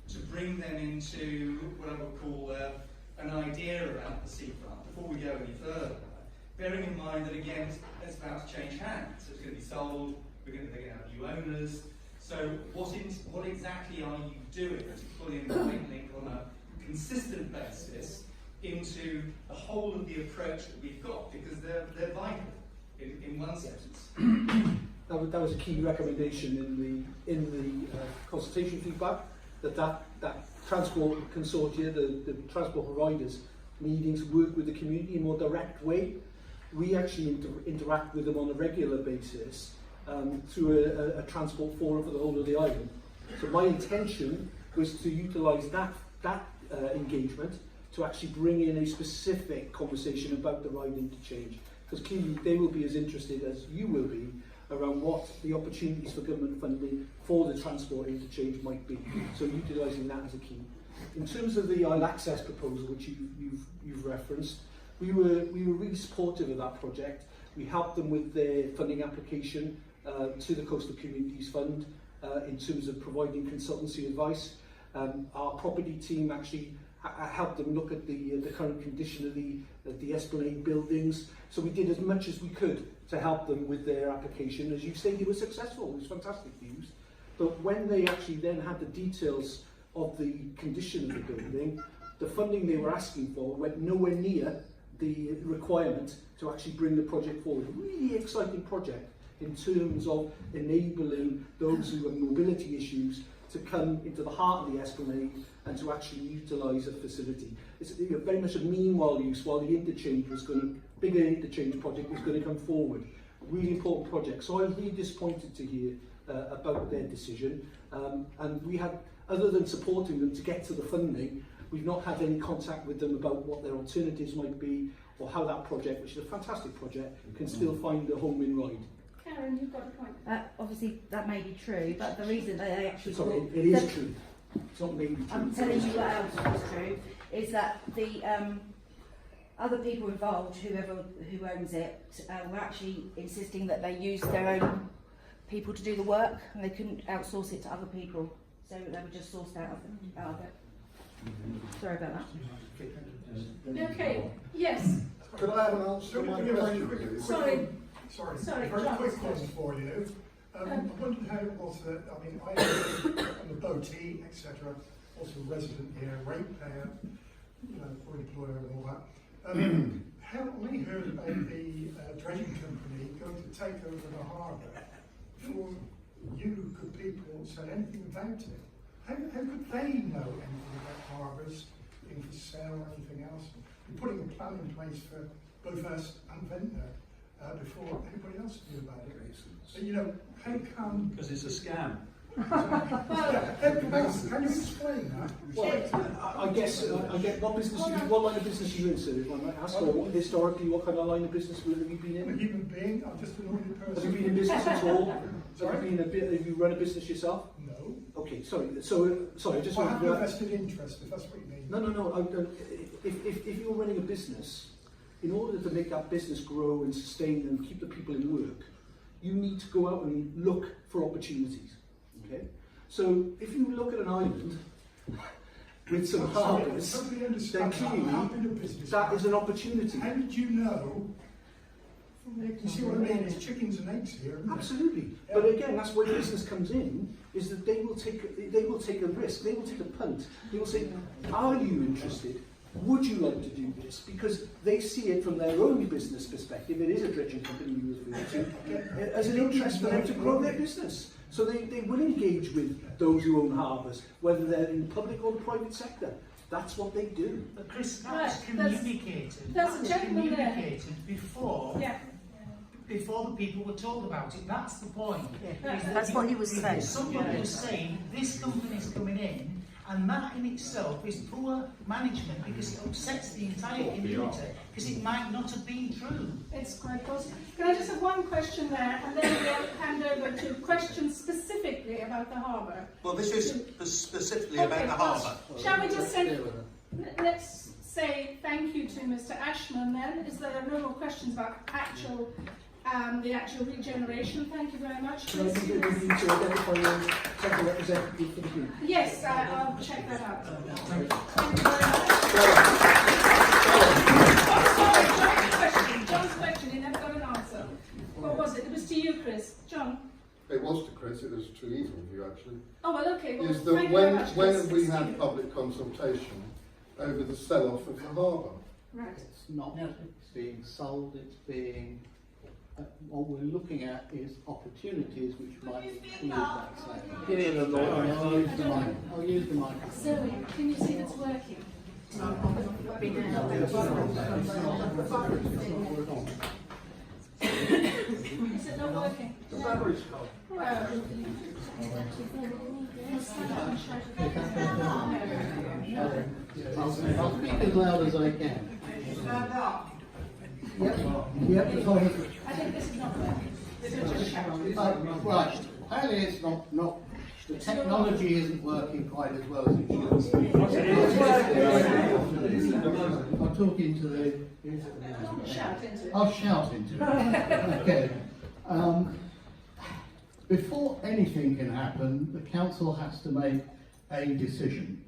to bring them into what I would call an idea about the seafront before we go any further, bearing in mind that again it's about to change hands, so it's going to be sold, they're going to have new owners, so what exactly are you doing to pull in Whiteling on a consistent basis into the whole of the approach that we've got, because they're vital in one sense. That was a key recommendation in the consultation feedback, that transport consortia, the transport providers, needing to work with the community in a more direct way. We actually interact with them on a regular basis through a transport forum for the whole of the island. So my intention was to utilise that engagement to actually bring in a specific conversation about the Ryde interchange, because clearly they will be as interested as you will be around what the opportunities for government funding for the transport interchange might be. So utilising that as a key. In terms of the Isle Access proposal, which you've referenced, we were really supportive of that project. We helped them with their funding application to the Coastal Communities Fund in terms of providing consultancy advice. Our property team actually helped them look at the current condition of the Esplanade buildings. So we did as much as we could to help them with their application. As you say, they were successful. It was fantastic news. But when they actually then had the details of the condition of the building, the funding they were asking for went nowhere near the requirement to actually bring the project forward. A really exciting project in terms of enabling those who have mobility issues to come into the heart of the Esplanade and to actually utilise a facility. It's very much a meanwhile use while the interchange was bigger interchange project was going to come forward. Really important project. So I was really disappointed to hear about their decision. And we had, other than supporting them to get to the funding, we've not had any contact with them about what their alternatives might be, or how that project, which is a fantastic project, can still find a home in Ryde. Karen, you've got a point. Obviously, that may be true, but the reason they actually... Sorry, it is true. It's not maybe true. I'm telling you what else is true, is that the other people involved, who owns it, were actually insisting that they use their own people to do the work, and they couldn't outsource it to other people, so they were just sourced out of it. Sorry about that. Okay, yes. Could I have an answer to my question, please? Sorry, very John. quick one for you. I wondered how it was that, I mean, I'm a boatie, etc., also a resident here, ratepayer, for employer and all that. How we heard about the dredging company going to take over the harbour before you good people said anything about it. How could they know anything about harbours, being for sale or anything else? We're putting a plan in place for both us and Ventnor before anybody else knew about it. But, how come... Because it's a scam. Can you explain that? Well, I guess what business what line of business are you in, sir? If I might ask, or historically, what kind of line of business have you been in? I'm a human being. I'm just an ordinary person. Have you been in business at all? Sorry? Have you run a business yourself? No. Okay, sorry. So I just want I have to... a vested interest, if that's what you mean. No. If you're running a business, in order to make that business grow and sustain and keep the people in work, you need to go out and look for opportunities. Okay? So if you look at an island with some harbours, then clearly that is an opportunity. How did you know? You see what I mean? It's chickens and eggs here. Isn't Absolutely. Yeah. But again, that's where business comes in, is that they will take a risk, they will take a punt. They will say, are you interested? Would you like to do this? Because they see it from their own business perspective, it is a dredging company you refer to, as an interest for them to grow their business. So they will engage with those who own harbours, whether they're in the public or the private sector. That's what they do. But Chris, that was communicated. That's a gentleman there. Communicated before. Yeah. Before the people were told about it. That's the point. That's what he was saying. Somebody was saying this company's coming in, and that in itself is poor management because it upsets the entire community because it might not have been true. It's quite possible. Can I just have one question there, and then we'll hand over to questions specifically about the harbour? Well, this is specifically about the harbour. Shall we just say, let's say thank you to Mr. Ashman then. Is there no more questions about the actual regeneration? Thank you very much. Can I think we need to identify your central representative for the group? Yes, I'll check that out. Thank you very much. John's question, he never got an answer. What was it? It was to you, Chris. John? It was to Chris, it was to either of you actually. Oh, well, okay. Well, is that thank you very much, when Chris. we had public consultation, over the sell-off of the harbour. Right. It's not being sold, it's being, what we're looking at is opportunities which might include that sale. Give him a moment. I'll use the mic. I'll use the mic. Zoe, can you see it's working? Is it not working? The battery's gone. I'll speak as loud as I can. Yep, it's on. I think this is not working. This is just shouting. Right, apparently it's not, the technology isn't working quite as well as it should. I'm talking to the... I'll shout into it. Okay. Before anything can happen, the council has to make a decision.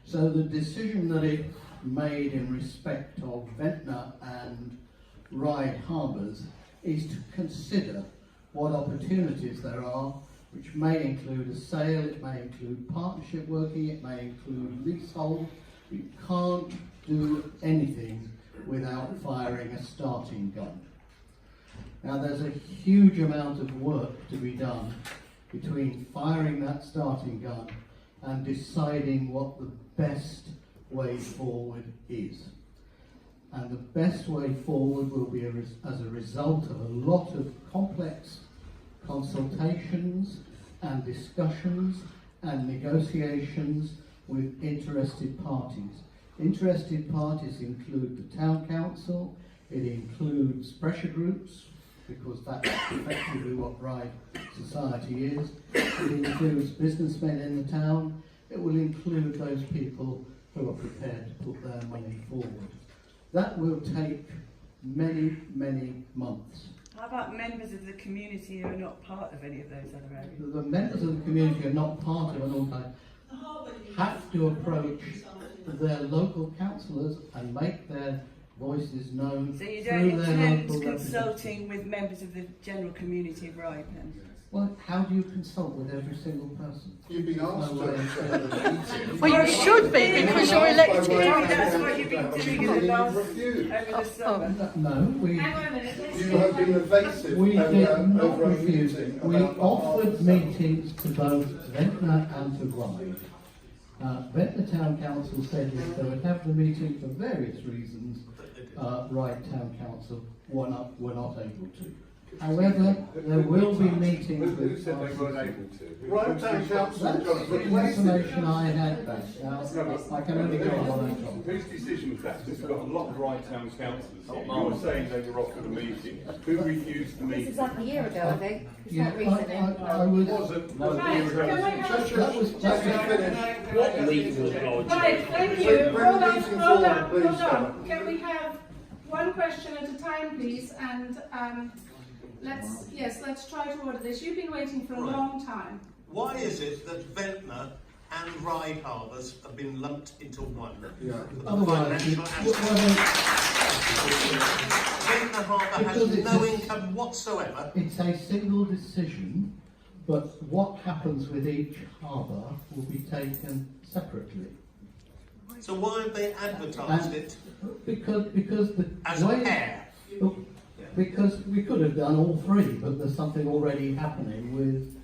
So the decision that it made in respect of Ventnor and Ryde harbours is to consider what opportunities there are, which may include a sale, it may include partnership working, it may include leasehold. You can't do anything without firing a starting gun. Now there's a huge amount of work to be done between firing that starting gun and deciding what the best way forward is. And the best way forward will be as a result of a lot of complex consultations and discussions and negotiations with interested parties. Interested parties include the town council, it includes pressure groups, because that's effectively what Ryde Society is. It includes businessmen in the town. It will include those people who are prepared to put their money forward. That will take many, many months. How about members of the community who are not part of any of those other areas? The members of the community who are not part of an organisation have to approach their local councillors and make their voices known So you through don't their intend local consulting with members of the general community of Ryde then? Well, how do you consult with every single person? You've been asked No to way. Well, you should be, because you're elected. That's what you've been doing in the last, over the summer. No, we... Hang on a minute. You have been evasive We did not over a refuse. meeting We about the offered harbour. meetings to both Ventnor and to Ryde. Ventnor Town Council said if they would have the meeting for various reasons, Ryde Town Council were not able to. However, there will be meetings Who with... said they weren't able to? Ryde Town Council That's got the information I had back. Now, I can only go on what I'm told. Whose decision was that? Because we've got a lot of Ryde Town councillors here. You're saying they were offered a meeting. Who refused the This meeting? is like a year ago, I think. It's Yeah, not recently. I was... Wasn't. Right, can we have... Right, thank you. Hold on. Can we have one question at a time, please? And let's try to order this. You've been waiting for a long time. Why is it that Ventnor and Ryde harbours have been lumped into one? Yeah. Otherwise, Ventnor harbour has no income whatsoever. It's a single decision, but what happens with each harbour will be taken separately. So why have they advertised And it because the as a way, pair? because we could have done all three, but there's something already happening with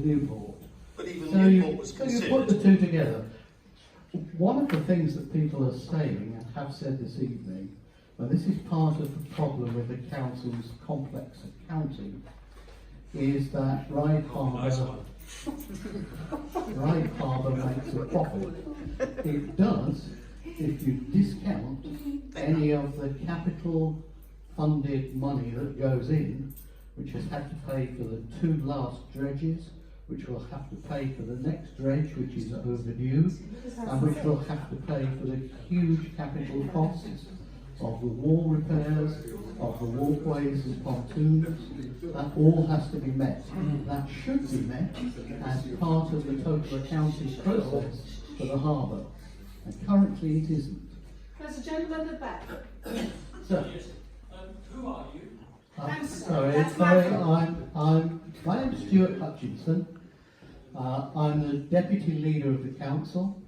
Newport. But even So Newport was so you considered. put the two together. One of the things that people are saying and have said this evening, and this is part of the problem with the council's complex accounting, is that Ryde Harbour makes a profit. It does if you discount any of the capital funded money that goes in, which has had to pay for the two last dredges, which will have to pay for the next dredge, which is overdue, and which will have to pay for the huge capital costs of the wall repairs, of the walkways and pontoons. That all has to be met. That should be met as part of the total accounting process for the harbour. And currently it isn't. There's a gentleman at the back. So, Who are you? My name's Stuart Hutchinson. I'm the Deputy Leader of the Council.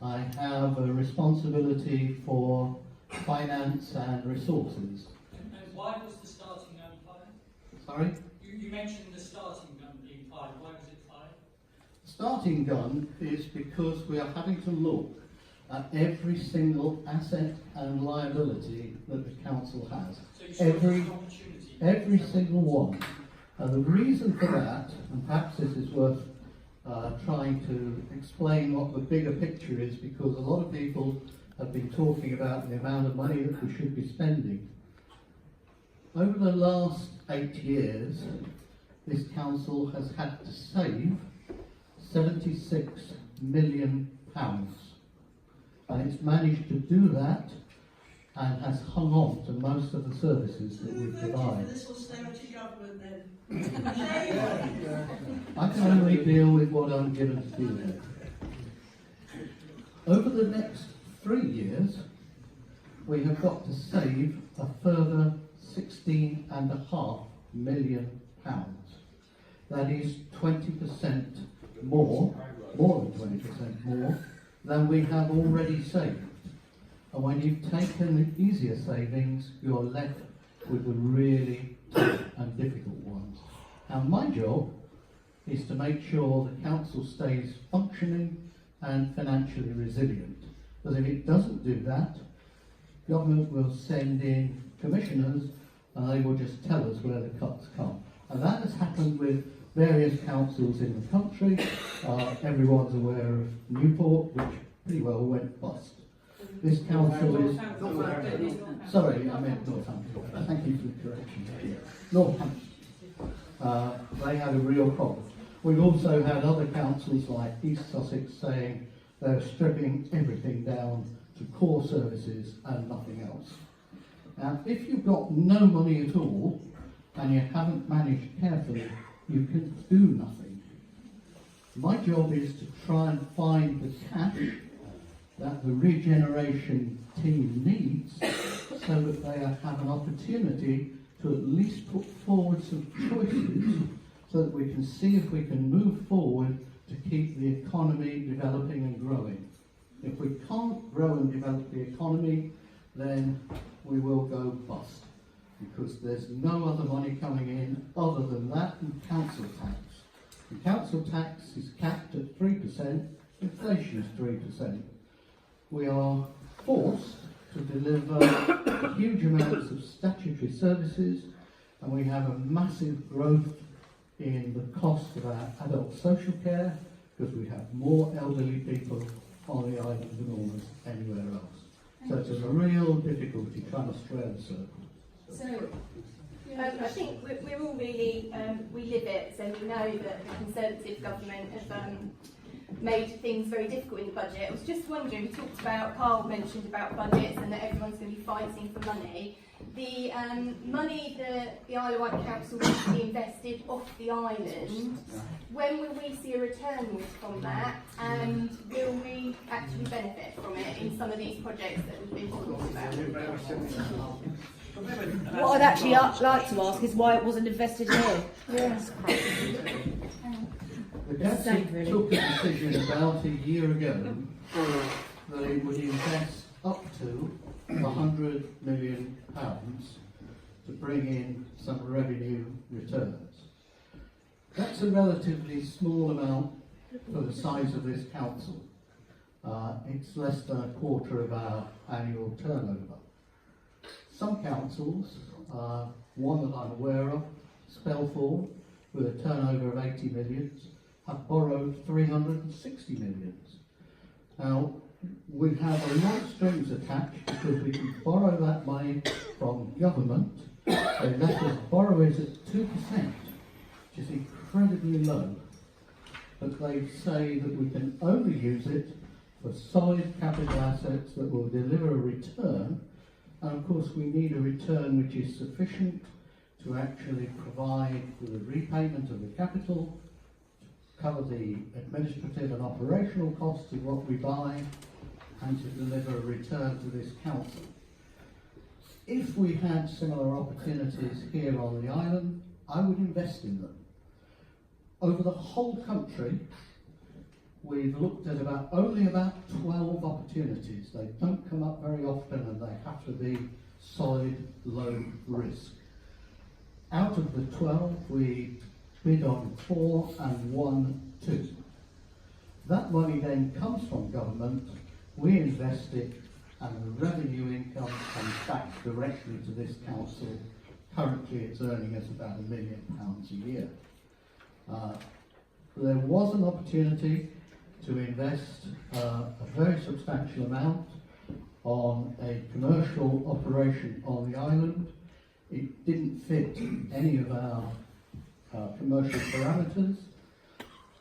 I have a responsibility for finance and resources. And why was the starting gun fired? Sorry? You mentioned the starting gun being fired. Why was it fired? Starting gun is because we are having to look at every single asset and liability that the council has. So you saw it as Every an opportunity. Every single one. And the reason for that, and perhaps this is worth trying to explain what the bigger picture is, because a lot of people have been talking about the amount of money that we should be spending. Over the last 8 years, this council has had to save £76 million. And it's managed to do that and has hung on to most of the services that we provide. For this austerity government then? I can only deal with what I'm given to deal with. Over the next 3 years, we have got to save a further £16.5 million. That is 20% more than 20% more than we have already saved. And when you've taken the easier savings, you're left with the really tough and difficult ones. And my job is to make sure the council stays functioning and financially resilient. Because if it doesn't do that, government will send in commissioners and they will just tell us where the cuts come. And that has happened with various councils in the country. Everyone's aware of Newport, which pretty well went bust. This council is... Sorry, I meant Northampton. Thank you for the correction. Northampton. They had a real problem. We've also had other councils like East Sussex saying they're stripping everything down to core services and nothing else. Now, if you've got no money at all and you haven't managed carefully, you can do nothing. My job is to try and find the cash that the regeneration team needs so that they have an opportunity to at least put forward some choices so that we can see if we can move forward to keep the economy developing and growing. If we can't grow and develop the economy, then we will go bust, because there's no other money coming in other than that and council tax. The council tax is capped at 3%, inflation is 3%. We are forced to deliver huge amounts of statutory services, and we have a massive growth in the cost of our adult social care, because we have more elderly people on the island than almost anywhere else. So it's a real difficulty trying to square the circle. So, I think we're all really, we live it, so we know that the Conservative government have made things very difficult in the budget. I was just wondering, we talked about, Carl mentioned about budgets and that everyone's going to be fighting for money. The money that the Isle of Wight Council will be invested off the island, when will we see a return from that, and will we actually benefit from it in some of these projects that we've been talking about? What I'd actually like to ask is why it wasn't invested here. The council took a decision about a year ago that it would invest up to £100 million to bring in some revenue returns. That's a relatively small amount for the size of this council. It's less than a quarter of our annual turnover. Some councils, one that I'm aware of, Spelthorne, with a turnover of 80 million, have borrowed 360 million. Now, we have a lot of strings attached because we can borrow that money from government. They let us borrow it at 2%, which is incredibly low. But they say that we can only use it for solid capital assets that will deliver a return. And of course we need a return which is sufficient to actually provide for the repayment of the capital, to cover the administrative and operational costs of what we buy, and to deliver a return to this council. If we had similar opportunities here on the island, I would invest in them. Over the whole country, we've looked at only about 12 opportunities. They don't come up very often and they have to be solid, low risk. Out of the 12, we bid on 4 and won 2. That money then comes from government, we invest it, and the revenue income comes back directly to this council. Currently it's earning us about £1 million a year. There was an opportunity to invest a very substantial amount on a commercial operation on the island. It didn't fit any of our commercial parameters,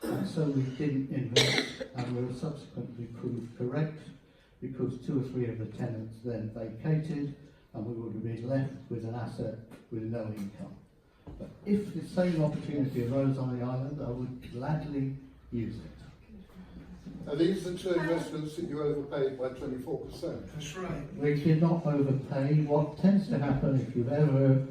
and so we didn't invest, and we were subsequently proved correct because 2 or 3 of the tenants then vacated and we would have been left with an asset with no income. But if the same opportunity arose on the island, I would gladly use it. Are these the 2 investments that you overpaid by 24%? That's right. We did not overpay. What tends to happen if you've ever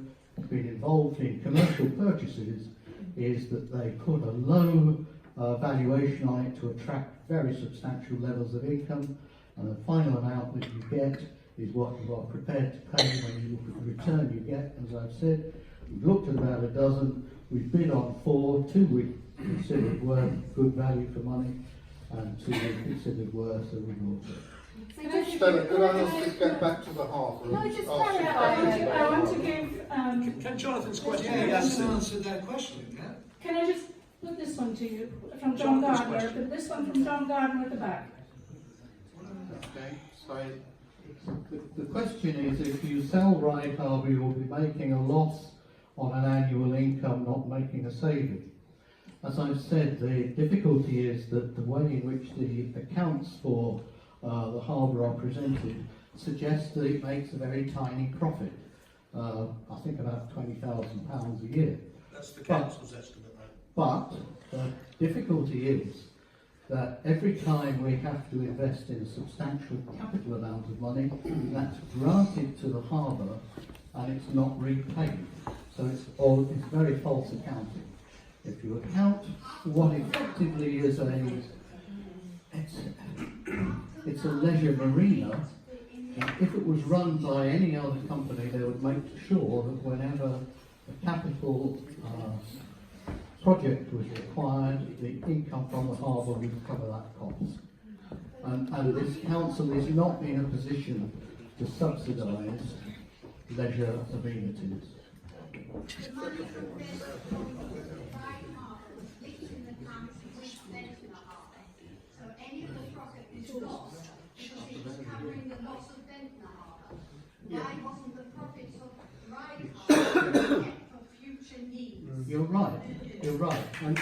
been involved in commercial purchases is that they put a low valuation on it to attract very substantial levels of income, and the final amount that you get is what you are prepared to pay when you look at the return you get. As I've said, we've looked at about a dozen, we've bid on 4, 2 we considered were good value for money, and 2 we considered were, so we bought it. Stella, could I ask you to get back to the harbour? No, just I want to give... Can Jonathan's question Yeah, be he hasn't answered? answered that question yet. Can I just put this one to you from John Gardner? This one from John Gardner at the back. Okay, so the question is, if you sell Ryde Harbour, you'll be making a loss on an annual income, not making a saving. As I've said, the difficulty is that the way in which the accounts for the harbour are presented suggests that it makes a very tiny profit. I think about £20,000 a year. That's the council's estimate, right? But the difficulty is that every time we have to invest in a substantial capital amount of money, that's granted to the harbour and it's not repaid. So it's very false accounting. If you account what effectively is it's a leisure marina, if it was run by any other company, they would make sure that whenever a capital project was required, the income from the harbour would cover that cost. And this council is not in a position to subsidise leisure amenities. The money from this Ryde Harbour was linked in the council with Ventnor Harbour. So any of the profit is lost because it was covering the loss of Ventnor Harbour. Why wasn't the profits of Ryde Harbour kept for future needs? You're right. You're right. And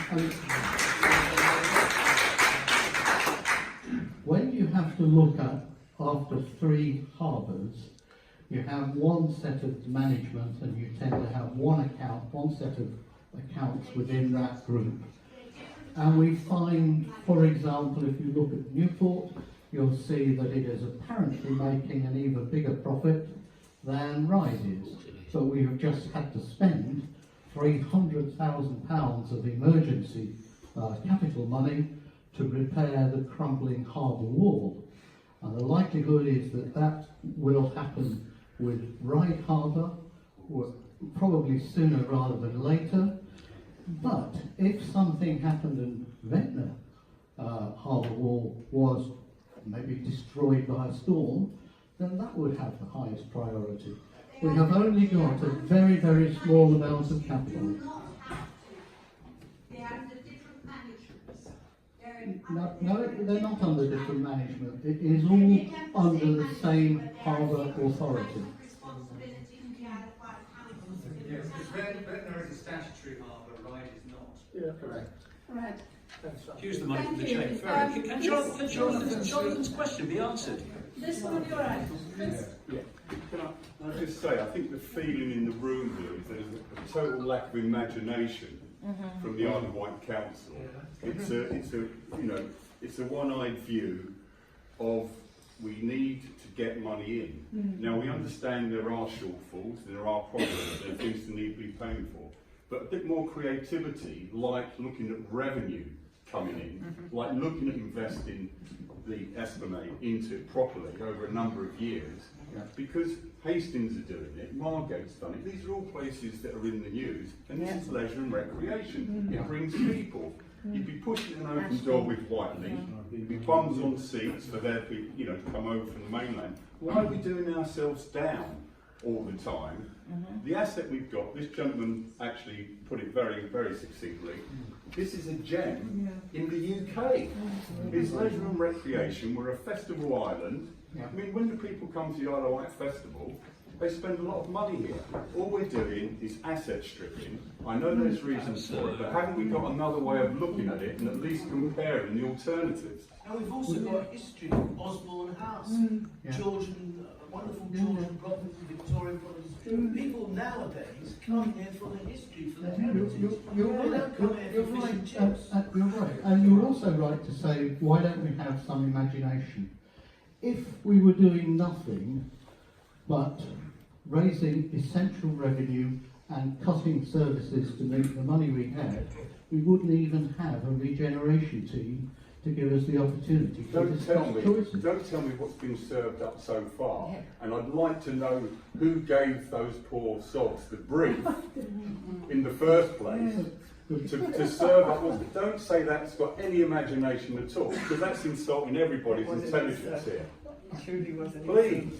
when you have to look at, after 3 harbours, you have one set of management and you tend to have one set of accounts within that group. And we find, for example, if you look at Newport, you'll see that it is apparently making an even bigger profit than Ryde is. But we have just had to spend £300,000 of emergency capital money to repair the crumbling harbour wall. And the likelihood is that that will happen with Ryde Harbour, probably sooner rather than later. But if something happened and Ventnor harbour wall was maybe destroyed by a storm, then that would have the highest priority. We have only got a very, very small amount of capital. They are under different managements. No, they're not under different management. It is all under the same harbour authority. Yes, Ventnor is a statutory harbour, Ryde is not. Yeah, correct. Right. Accuse the money from the Thank chain. you. Fair enough. Can Jonathan's question be answered? This one on your right. Chris? Yeah. Can I just say, I think the feeling in the room here is there's a total lack of imagination from the Isle of Wight Council. It's a one-eyed view of we need to get money in. Now we understand there are shortfalls, there are problems, there are things that need to be paid for, but a bit more creativity, like looking at revenue coming in, like looking at investing the Esplanade into it properly over a number of years, because Hastings are doing it, Margate's done it. These are all places that are in the news, and this is leisure and recreation. It brings people. You'd be pushing an open door with Whiteley. There'd be bums on seats for their people, you know, to come over from the mainland. Why are we doing ourselves down all the time? The asset we've got, this gentleman actually put it very, very succinctly. This is a gem in the UK. It's leisure and recreation. We're a festival island. I mean, when the people come to the Isle of Wight Festival, they spend a lot of money here. All we're doing is asset stripping. I know there's reasons for it, but haven't we got another way of looking at it and at least comparing the alternatives? And we've also got history, Osborne House, Georgian, wonderful Georgian property, Victorian properties. People nowadays come here for the history, for the heritage. You're right, and you're also right to say, why don't we have some imagination? If we were doing nothing but raising essential revenue and cutting services to meet the money we had, we wouldn't even have a regeneration team to give us the opportunity to discuss choices. Don't tell me what's been served up so far, and I'd like to know who gave those poor sods the brief in the first place to serve up. Don't say that's got any imagination at all, because that's insulting everybody's intelligence here. Please.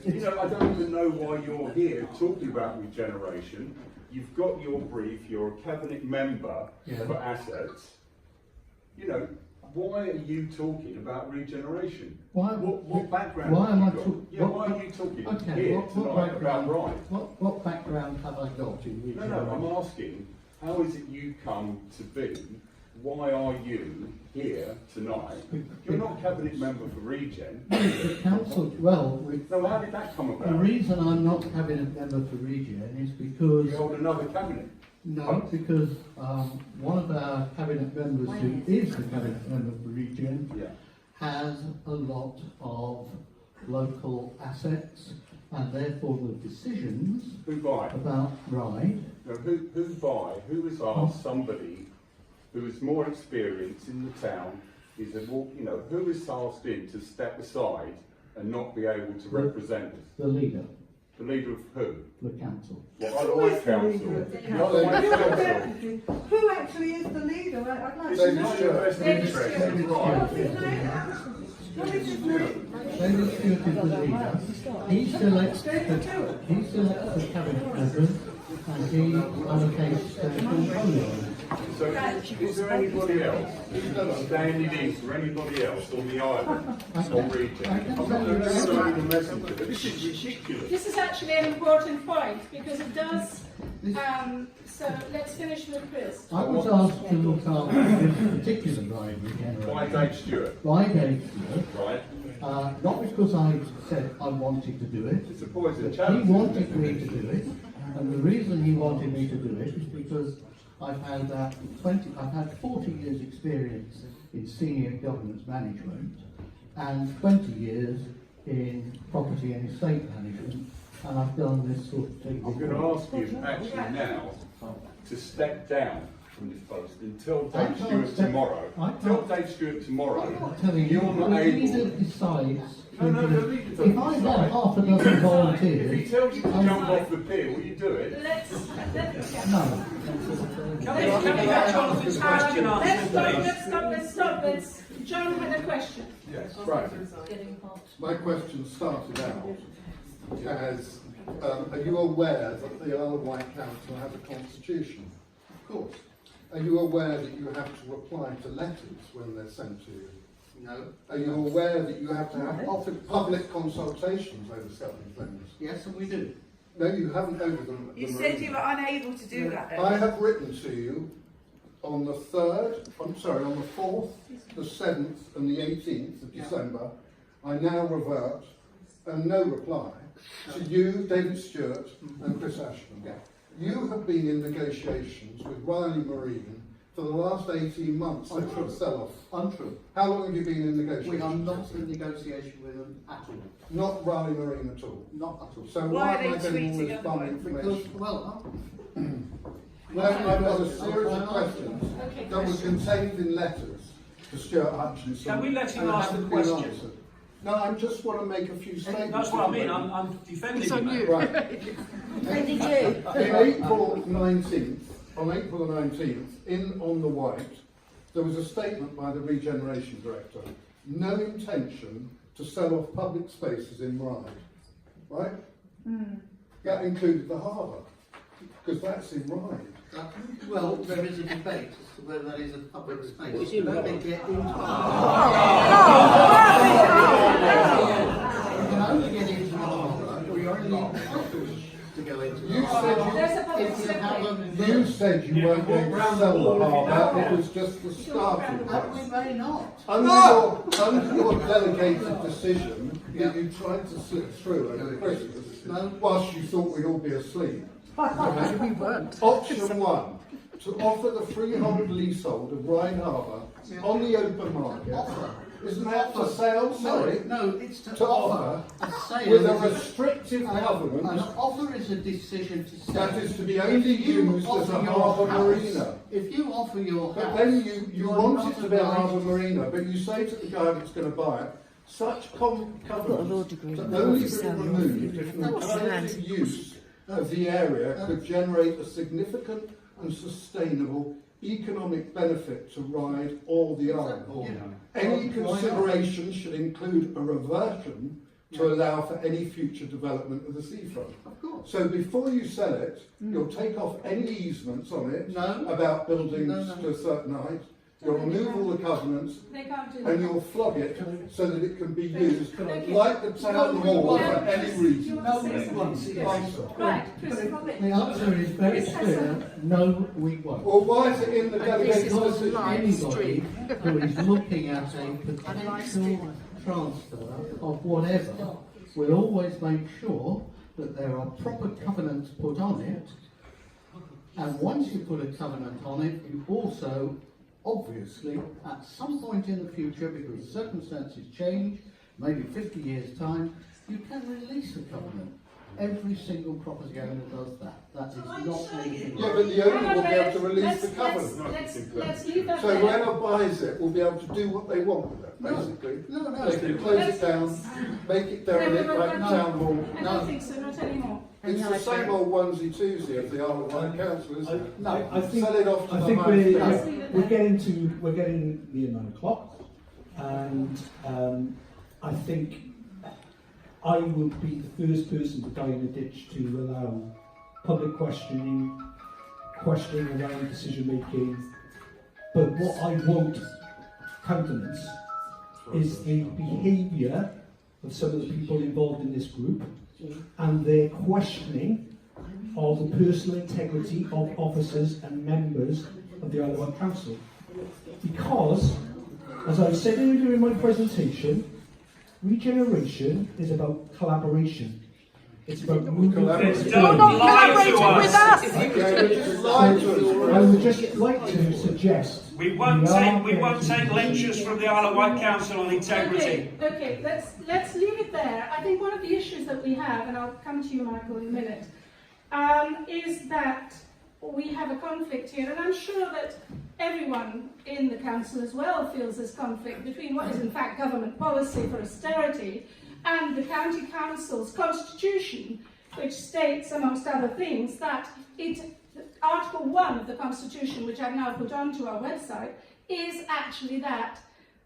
You know, I don't even know why you're here talking about regeneration. You've got your brief, you're a cabinet member for assets. You know, why are you talking about regeneration? What background why am I have you got? Why are you talking here tonight about Ryde? What background have I got in regeneration? No, I'm asking, how is it you come to be? Why are you here tonight? You're not a cabinet member for Regen. The council, no, how did that come about? The reason I'm not cabinet member for Regen is because... You hold another cabinet? No, because one of our cabinet members who is the cabinet member for Regen has a lot of local assets, and therefore the decisions about Ryde... No, who has asked somebody who is more experienced in the town, who is asked in to step aside and not be able to represent us? The leader. The leader of who? The council. What, Isle of Wight Council? The Isle of Wight Council. Who actually is the leader? I'd like It's to not know. your best interest, it's right. David Stewart is the leader. He selects the cabinet members and he allocates their portfolio. So, is there anybody else standing in for anybody else on the island or region? I'm not going to send the messenger, but this is ridiculous. This is actually an important point because it does. So let's finish with Chris. I was asked to look after this particular Ryde regeneration. By Dave Stewart. By Dave Stewart. Right. Not because I said I wanted to do it. It's a poison He challenge. wanted me to do it, and the reason he wanted me to do it is because I've had 40 years experience in senior governance management and 20 years in property and estate management, and I've done this sort of thing. I'm going to ask you actually now to step down from this post until Dave Stewart tomorrow. Tell Dave Stewart tomorrow you're not able. Decides. No, the leader doesn't If I had decide. half a dozen volunteers, If he tells you to jump off the pier, will you do it? no. Let's stop. John had a question. Yes, right. My question started out as, are you aware that the Isle of Wight Council has a constitution? Of course. Are you aware that you have to reply to letters when they're sent to you? No. Are you aware that you have to have public consultations over certain things? Yes, and we do. No, you haven't over them. You said you were unable to do that. I have written to you on the 3rd, on the 4th, the 7th and the 18th of December. I now revert and no reply to you, David Stewart and Chris Ashton. You have been in negotiations with Riley Marine for the last 18 months since the sell-off. Untrue. How long have you been in negotiations? We are not in negotiation with them at all. Not Riley Marine at all? Not at all. So why am I getting all this bum information? Because, well, Well, I've got a series of questions Okay, that were contained in letters to Stuart Hutchinson. Can we let him and ask the haven't been question? answered. No, I just want to make a few statements. That's what I mean. I'm defending you. Right. Defending you. On April the 19th, in On the White, there was a statement by the Regeneration Director. No intention to sell off public spaces in Ryde. Right? That included the harbour, because that's in Ryde. Well, there is a debate as to whether that is a public space. You Let me get into You can only get into the harbour, or you're only entitled to go into the harbour. You said you weren't going to sell the harbour, it was just the starting point. We may not. Under your delegated decision, that you tried to slip through over Christmas, whilst you thought we'd all be asleep. We weren't. Option 1, to offer the freehold leasehold of Ryde Harbour on the open market. Isn't that for sale? Sorry. No, it's to offer a sale with a restrictive covenant. An offer is a decision to sell. That is to be only used as a harbour marina. If you offer your house, but then you want it to be a harbour marina, but you say to the guy that's going to buy it, such covenants that only be removed if an alternative use of the area could generate a significant and sustainable economic benefit to Ryde or the island. Any consideration should include a reversion to allow for any future development of the seafront. So before you sell it, you'll take off any easements on it about buildings to a certain height. You'll remove all the covenants and you'll flog it so that it can be used like the town hall for any reason. the answer is very clear. No, we won't. Well, why is it in the delegated decision? Anybody who is looking at a potential transfer of whatever will always make sure that there are proper covenants put on it, and once you put a covenant on it, you also obviously, at some point in the future, because circumstances change, maybe 50 years' time, you can release a covenant. Every single property owner does that. That is not anything. Yeah, but the owner will be able to release the covenant. Let's leave that so there. whoever buys it will be able to do what they want with it, basically. No. They can close it down, make it derelict like town hall. I don't think so, not anymore. It's the same old onesie-twosie of the IsleOfWight Council, isn't it? No, I think, sell it off to I the think highest we're getting near 9 o'clock, and I think I will be the first person to die in a ditch to allow public questioning around decision making. But what I won't countenance is the behaviour of some of the people involved in this group and their questioning of the personal integrity of officers and members of the IsleOfWight Council. Because, as I said earlier in my presentation, regeneration is about collaboration. It's about moving. You're not collaborating with us. I would just like to suggest we won't take lectures from the IsleOfWight Council on integrity. Okay, let's leave it there. I think one of the issues that we have, and I'll come to you, Michael, in a minute, is that we have a conflict here, and I'm sure that everyone in the council as well feels this conflict between what is in fact government policy for austerity and the county council's constitution, which states, amongst other things, that Article 1 of the Constitution, which I've now put onto our website, is actually that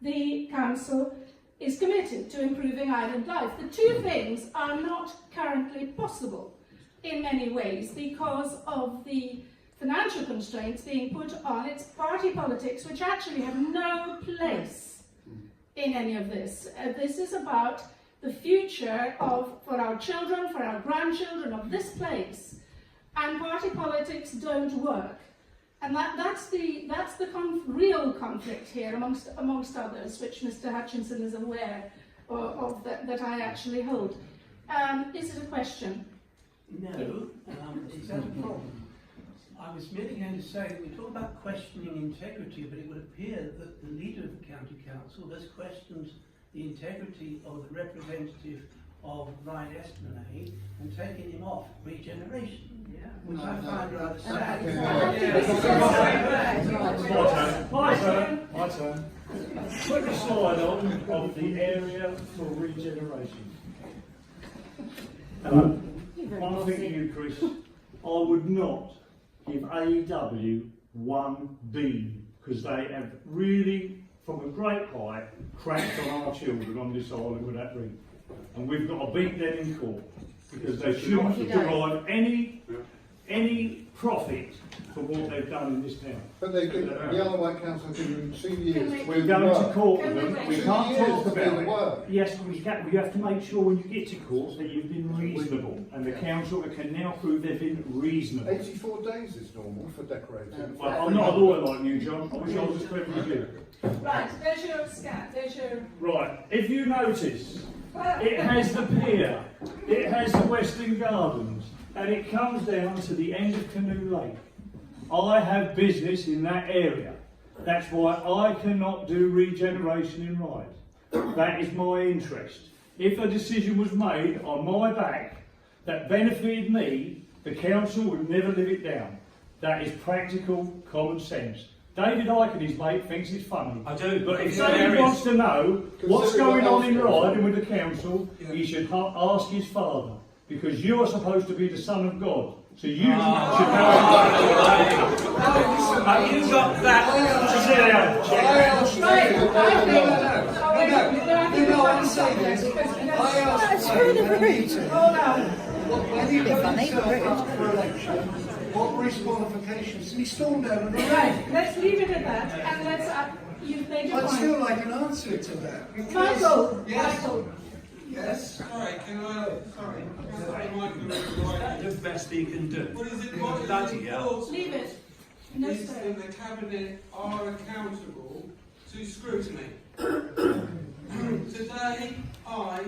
the council is committed to improving island life. The two things are not currently possible in many ways because of the financial constraints being put on its party politics, which actually have no place in any of this. This is about the future for our children, for our grandchildren of this place, and party politics don't work. And that's the real conflict here, amongst others, which Mr. Hutchinson is aware of that I actually hold. Is it a question? No, it's not a problem. I was merely going to say that we talk about questioning integrity, but it would appear that the leader of the county council has questioned the integrity of the representative of Ryde Esplanade and taking him off regeneration. Yeah. Which I find rather sad. My turn. Put the slide on of the area for regeneration. One thing to you, Chris, I would not give AEW 1B because they have really, from a great height, cracked on our children on this island with that ring. And we've got to beat them in court because they shouldn't derive any profit for what they've done in this town. But they do. The Isle of Wight Council have given 2 years. We're going to court with them. We can't talk to do about the it. work. Yes, we have to make sure when you get to court that you've been reasonable, and the council can now prove they've been reasonable. 84 days is normal for decorating. Well, I'm not a lawyer like you, John. I wish I was as clever as you. Right, there's your scan, there's your... Right, if you notice, it has the pier, it has the Western Gardens, and it comes down to the end of Canoe Lake. I have business in that area. That's why I cannot do regeneration in Ryde. That is my interest. If a decision was made on my back that benefited me, the council would never live it down. That is practical common sense. David Icke and his mate thinks it's funny. I do. But if David wants to know what's going on in Ryde and with the council, he should ask his father. Because you are supposed to be the son of God. So you should know. You got that. Sit down. That's really rude. What were his qualifications? He stormed out of the Right, let's leave it at that, and let's, you've made your I'd point. still like an answer to that. because- Michael, Yes. Michael. Yes. Sorry, can I? Sorry. The best he can do. What is it? Bloody hell. Leave it. No, Is sir. that the cabinet are accountable to scrutiny. Today, I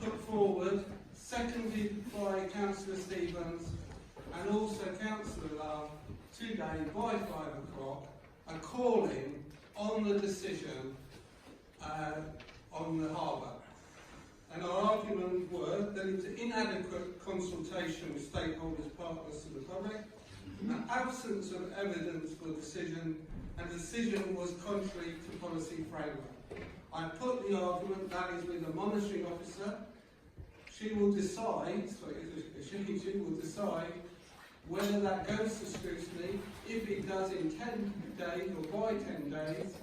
put forward, seconded by Councillor Stevens and also Councillor Love, today by 5 o'clock, a calling on the decision on the harbour. And our argument were that it's inadequate consultation with stakeholders, partners and the public, an absence of evidence for decision, and decision was contrary to policy framework. I put the argument that is with the monitoring officer. She will decide, she will decide whether that goes to scrutiny. If it does in 10 days or by 10 days,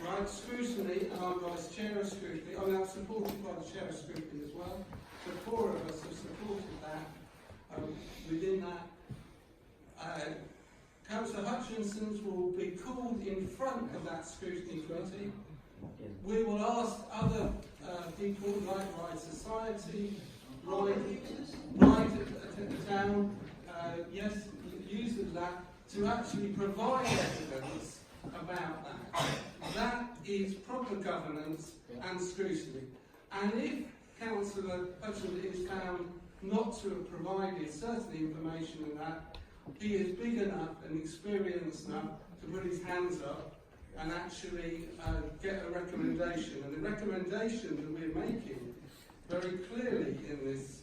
right, scrutiny, and I'm vice chair of scrutiny. I mean, I'm supported by the chair of scrutiny as well. So 4 of us have supported that. Within that, Councillor Hutchinson's will be called in front of that scrutiny committee. We will ask other people like Ryde Society, Ryde Town, yes, users that, to actually provide evidence about that. That is proper governance and scrutiny. And if Councillor Hutchinson is found not to have provided certain information in that, he is big enough and experienced enough to put his hands up and actually get a recommendation. And the recommendation that we're making very clearly in this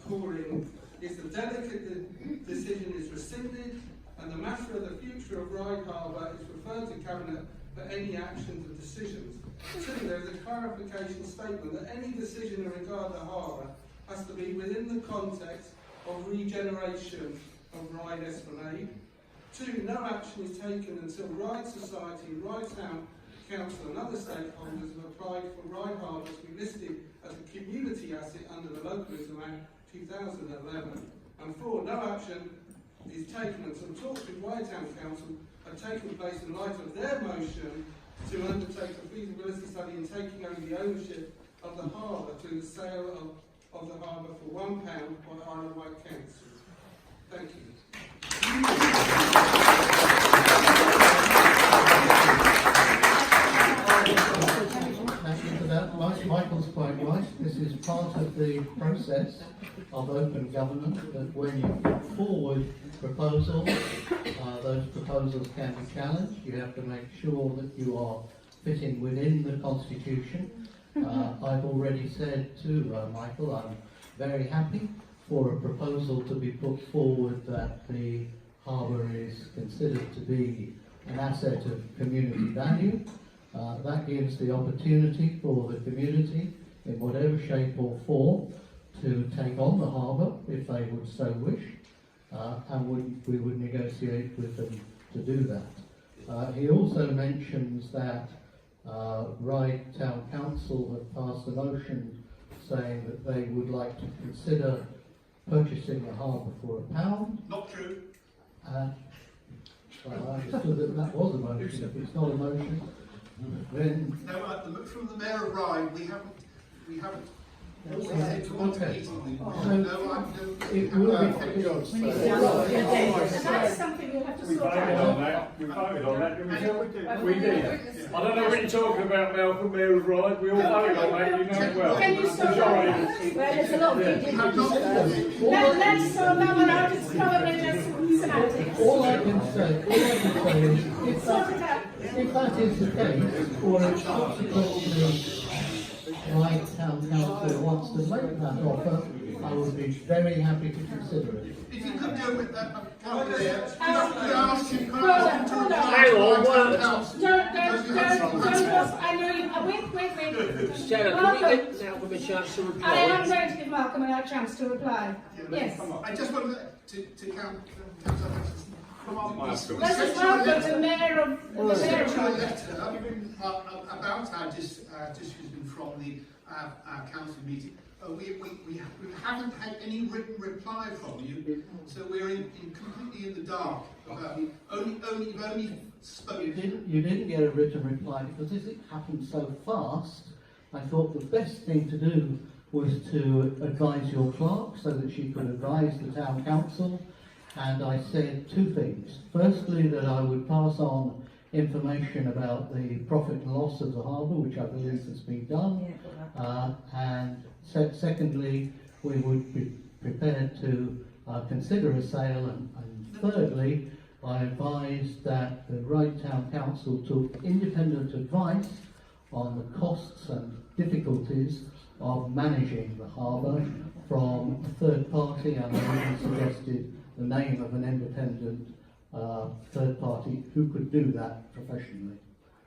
calling is the delegate decision is rescinded and the matter of the future of Ryde Harbour is referred to Cabinet for any actions or decisions. 2, there is a clarification statement that any decision in regard to harbour has to be within the context of regeneration of Ryde Esplanade. 2, no action is taken until Ryde Society, Ryde Town Council and other stakeholders have applied for Ryde Harbour to be listed as a community asset under the Localism Act 2011. And 4, no action is taken until talks with Ryde Town Council have taken place in light of their motion to undertake a feasibility study in taking over the ownership of the harbour through the sale of the harbour for £1 by IsleOfWight Council. Thank you. Thank you for that. Michael's quite right. This is part of the process of open government, that when you put forward proposals, those proposals can be challenged. You have to make sure that you are fitting within the Constitution. I've already said to Michael, I'm very happy for a proposal to be put forward that the harbour is considered to be an asset of community value. That gives the opportunity for the community, in whatever shape or form, to take on the harbour if they would so wish, and we would negotiate with them to do that. He also mentions that Ryde Town Council have passed a motion saying that they would like to consider purchasing the harbour for £1. Not true. Well, I understood that that was a motion. If it's not a motion, then... No, from the Mayor of Ryde, we haven't Okay. to want to meet. It will be... That's something we'll have to We sort voted out. on that. We voted on that, didn't we? We did. I don't know what you're talking about, Malcolm, Mayor of Ryde. We all voted on that, you know it well. Can you sort Majority. Well, there's a lot of let's sort that one out. It's probably just semantics. All I can say is, if that is the case, or if subsequently Ryde Town Council wants to make that offer, I would be very happy to consider it. If you could do with that, could ask him, Hold on. Hang on, I know you. Wait. Sarah, can we get Malcolm a chance to reply? I am going to give Malcolm a chance to reply. Yes. I just wanted to count. Come on, Let's just welcome the Mayor of the Mayor of Ryde. About our decision from the our council meeting. We haven't had any written reply from you, so we're completely in the dark. You've only spoken. You didn't get a written reply because as it happened so fast, I thought the best thing to do was to advise your clerk so that she could advise the town council. And I said two things. Firstly, that I would pass on information about the profit and loss of the harbour, which I believe has been done. And secondly, we would be prepared to consider a sale. And thirdly, I advised that the Ryde Town Council took independent advice on the costs and difficulties of managing the harbour from a third party, and I even suggested the name of an independent third party who could do that professionally.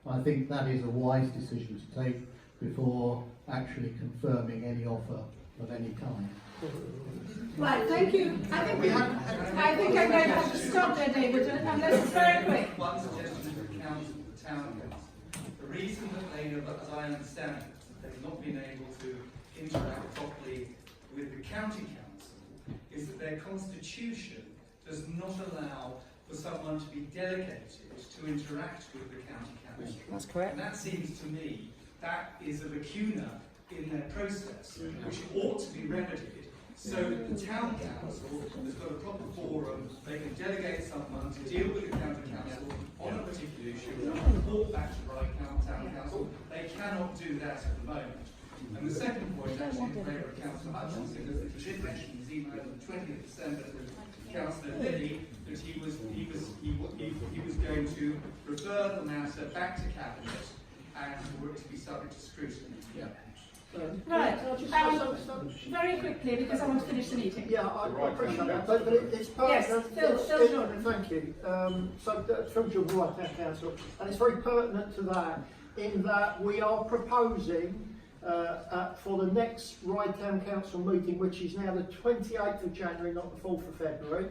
I think that is a wise decision to take before actually confirming any offer of any kind. Right, thank you. I think I'm going to have to stop there, David, unless it's very quick. One suggestion to the town council. The reason that they have, as I understand it, they've not been able to interact properly with the county council is that their constitution does not allow for someone to be delegated to interact with the county council. That's correct. And that seems to me that is a lacuna in their process, which ought to be remedied, so that the town council has got a proper forum, they can delegate someone to deal with the county council on a particular issue, and report back to the Ryde Town Council. They cannot do that at the moment. And the second point, actually, in favour of Councillor Hutchinson, is that he did mention in his email on the 20th of December to Councillor Lilly that he was going to refer the matter back to Cabinet and for it to be subject to scrutiny. Yeah. Right, very quickly, because I want to finish the meeting. Yeah, I appreciate that, but it's part Yes, of Phil Jordan. Thank you. From your Ryde Town Council, and it's very pertinent to that, in that we are proposing for the next Ryde Town Council meeting, which is now the 28th of January, not the 4th of February.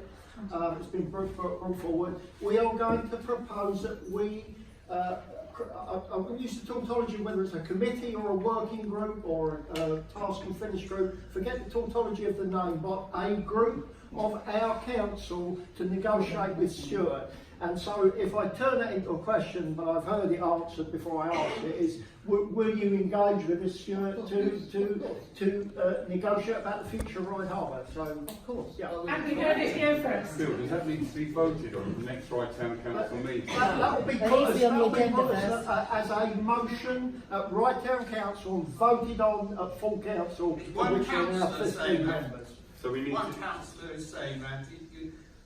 It's been brought forward. We are going to propose that we. I'm used to tautology, whether it's a committee or a working group or a task and finish group. Forget the tautology of the name, but a group of our council to negotiate with Stuart. And so, if I turn that into a question, but I've heard it answered before I asked it, is will you engage with us, Stuart, to negotiate about the future of Ryde Harbour? So, of course, yeah. And we heard it here first. Bill, does that need to be voted on at the next Ryde Town Council meeting? That will be put as a motion at Ryde Town Council and voted on at full council, which are now 15 members. So we need one councillor is saying that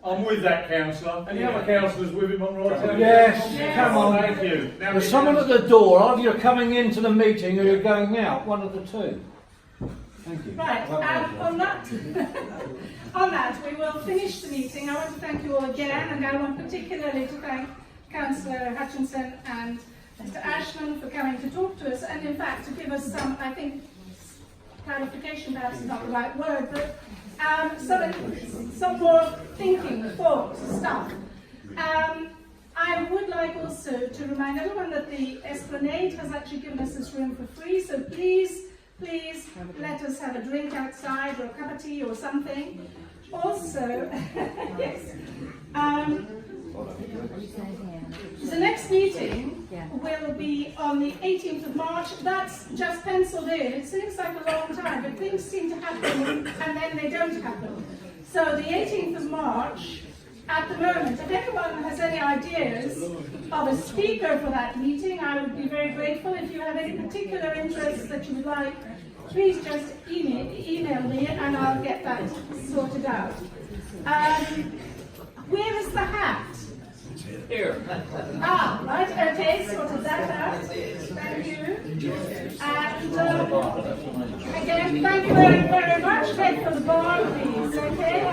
I'm with that councillor. Any other councillors with him on Ryde Town? Yes, come on. Thank you. Now There's someone at the door. Either you're coming into the meeting or you're going out. One of the two. Thank you. Right, on that, on that, we will finish the meeting. I want to thank you all again, and I want particularly to thank Councillor Hutchinson and Mr Ashman for coming to talk to us, and in fact to give us some, I think, clarification perhaps is not the right word, but some more thinking, thought, stuff. I would like also to remind everyone that the Esplanade has actually given us this room for free, so please let us have a drink outside or a cup of tea or something. Also, yes, the next meeting will be on the 18th of March. That's just penciled in. It seems like a long time, but things seem to happen and then they don't happen. So the 18th of March, at the moment, if anyone has any ideas of a speaker for that meeting, I would be very grateful. If you have any particular interests that you would like, please just email me and I'll get that sorted out. Where is the hat? Here. Ah, right, okay, sorted that out. Thank you. And again, thank you very, very much. Head for the bar, please, okay?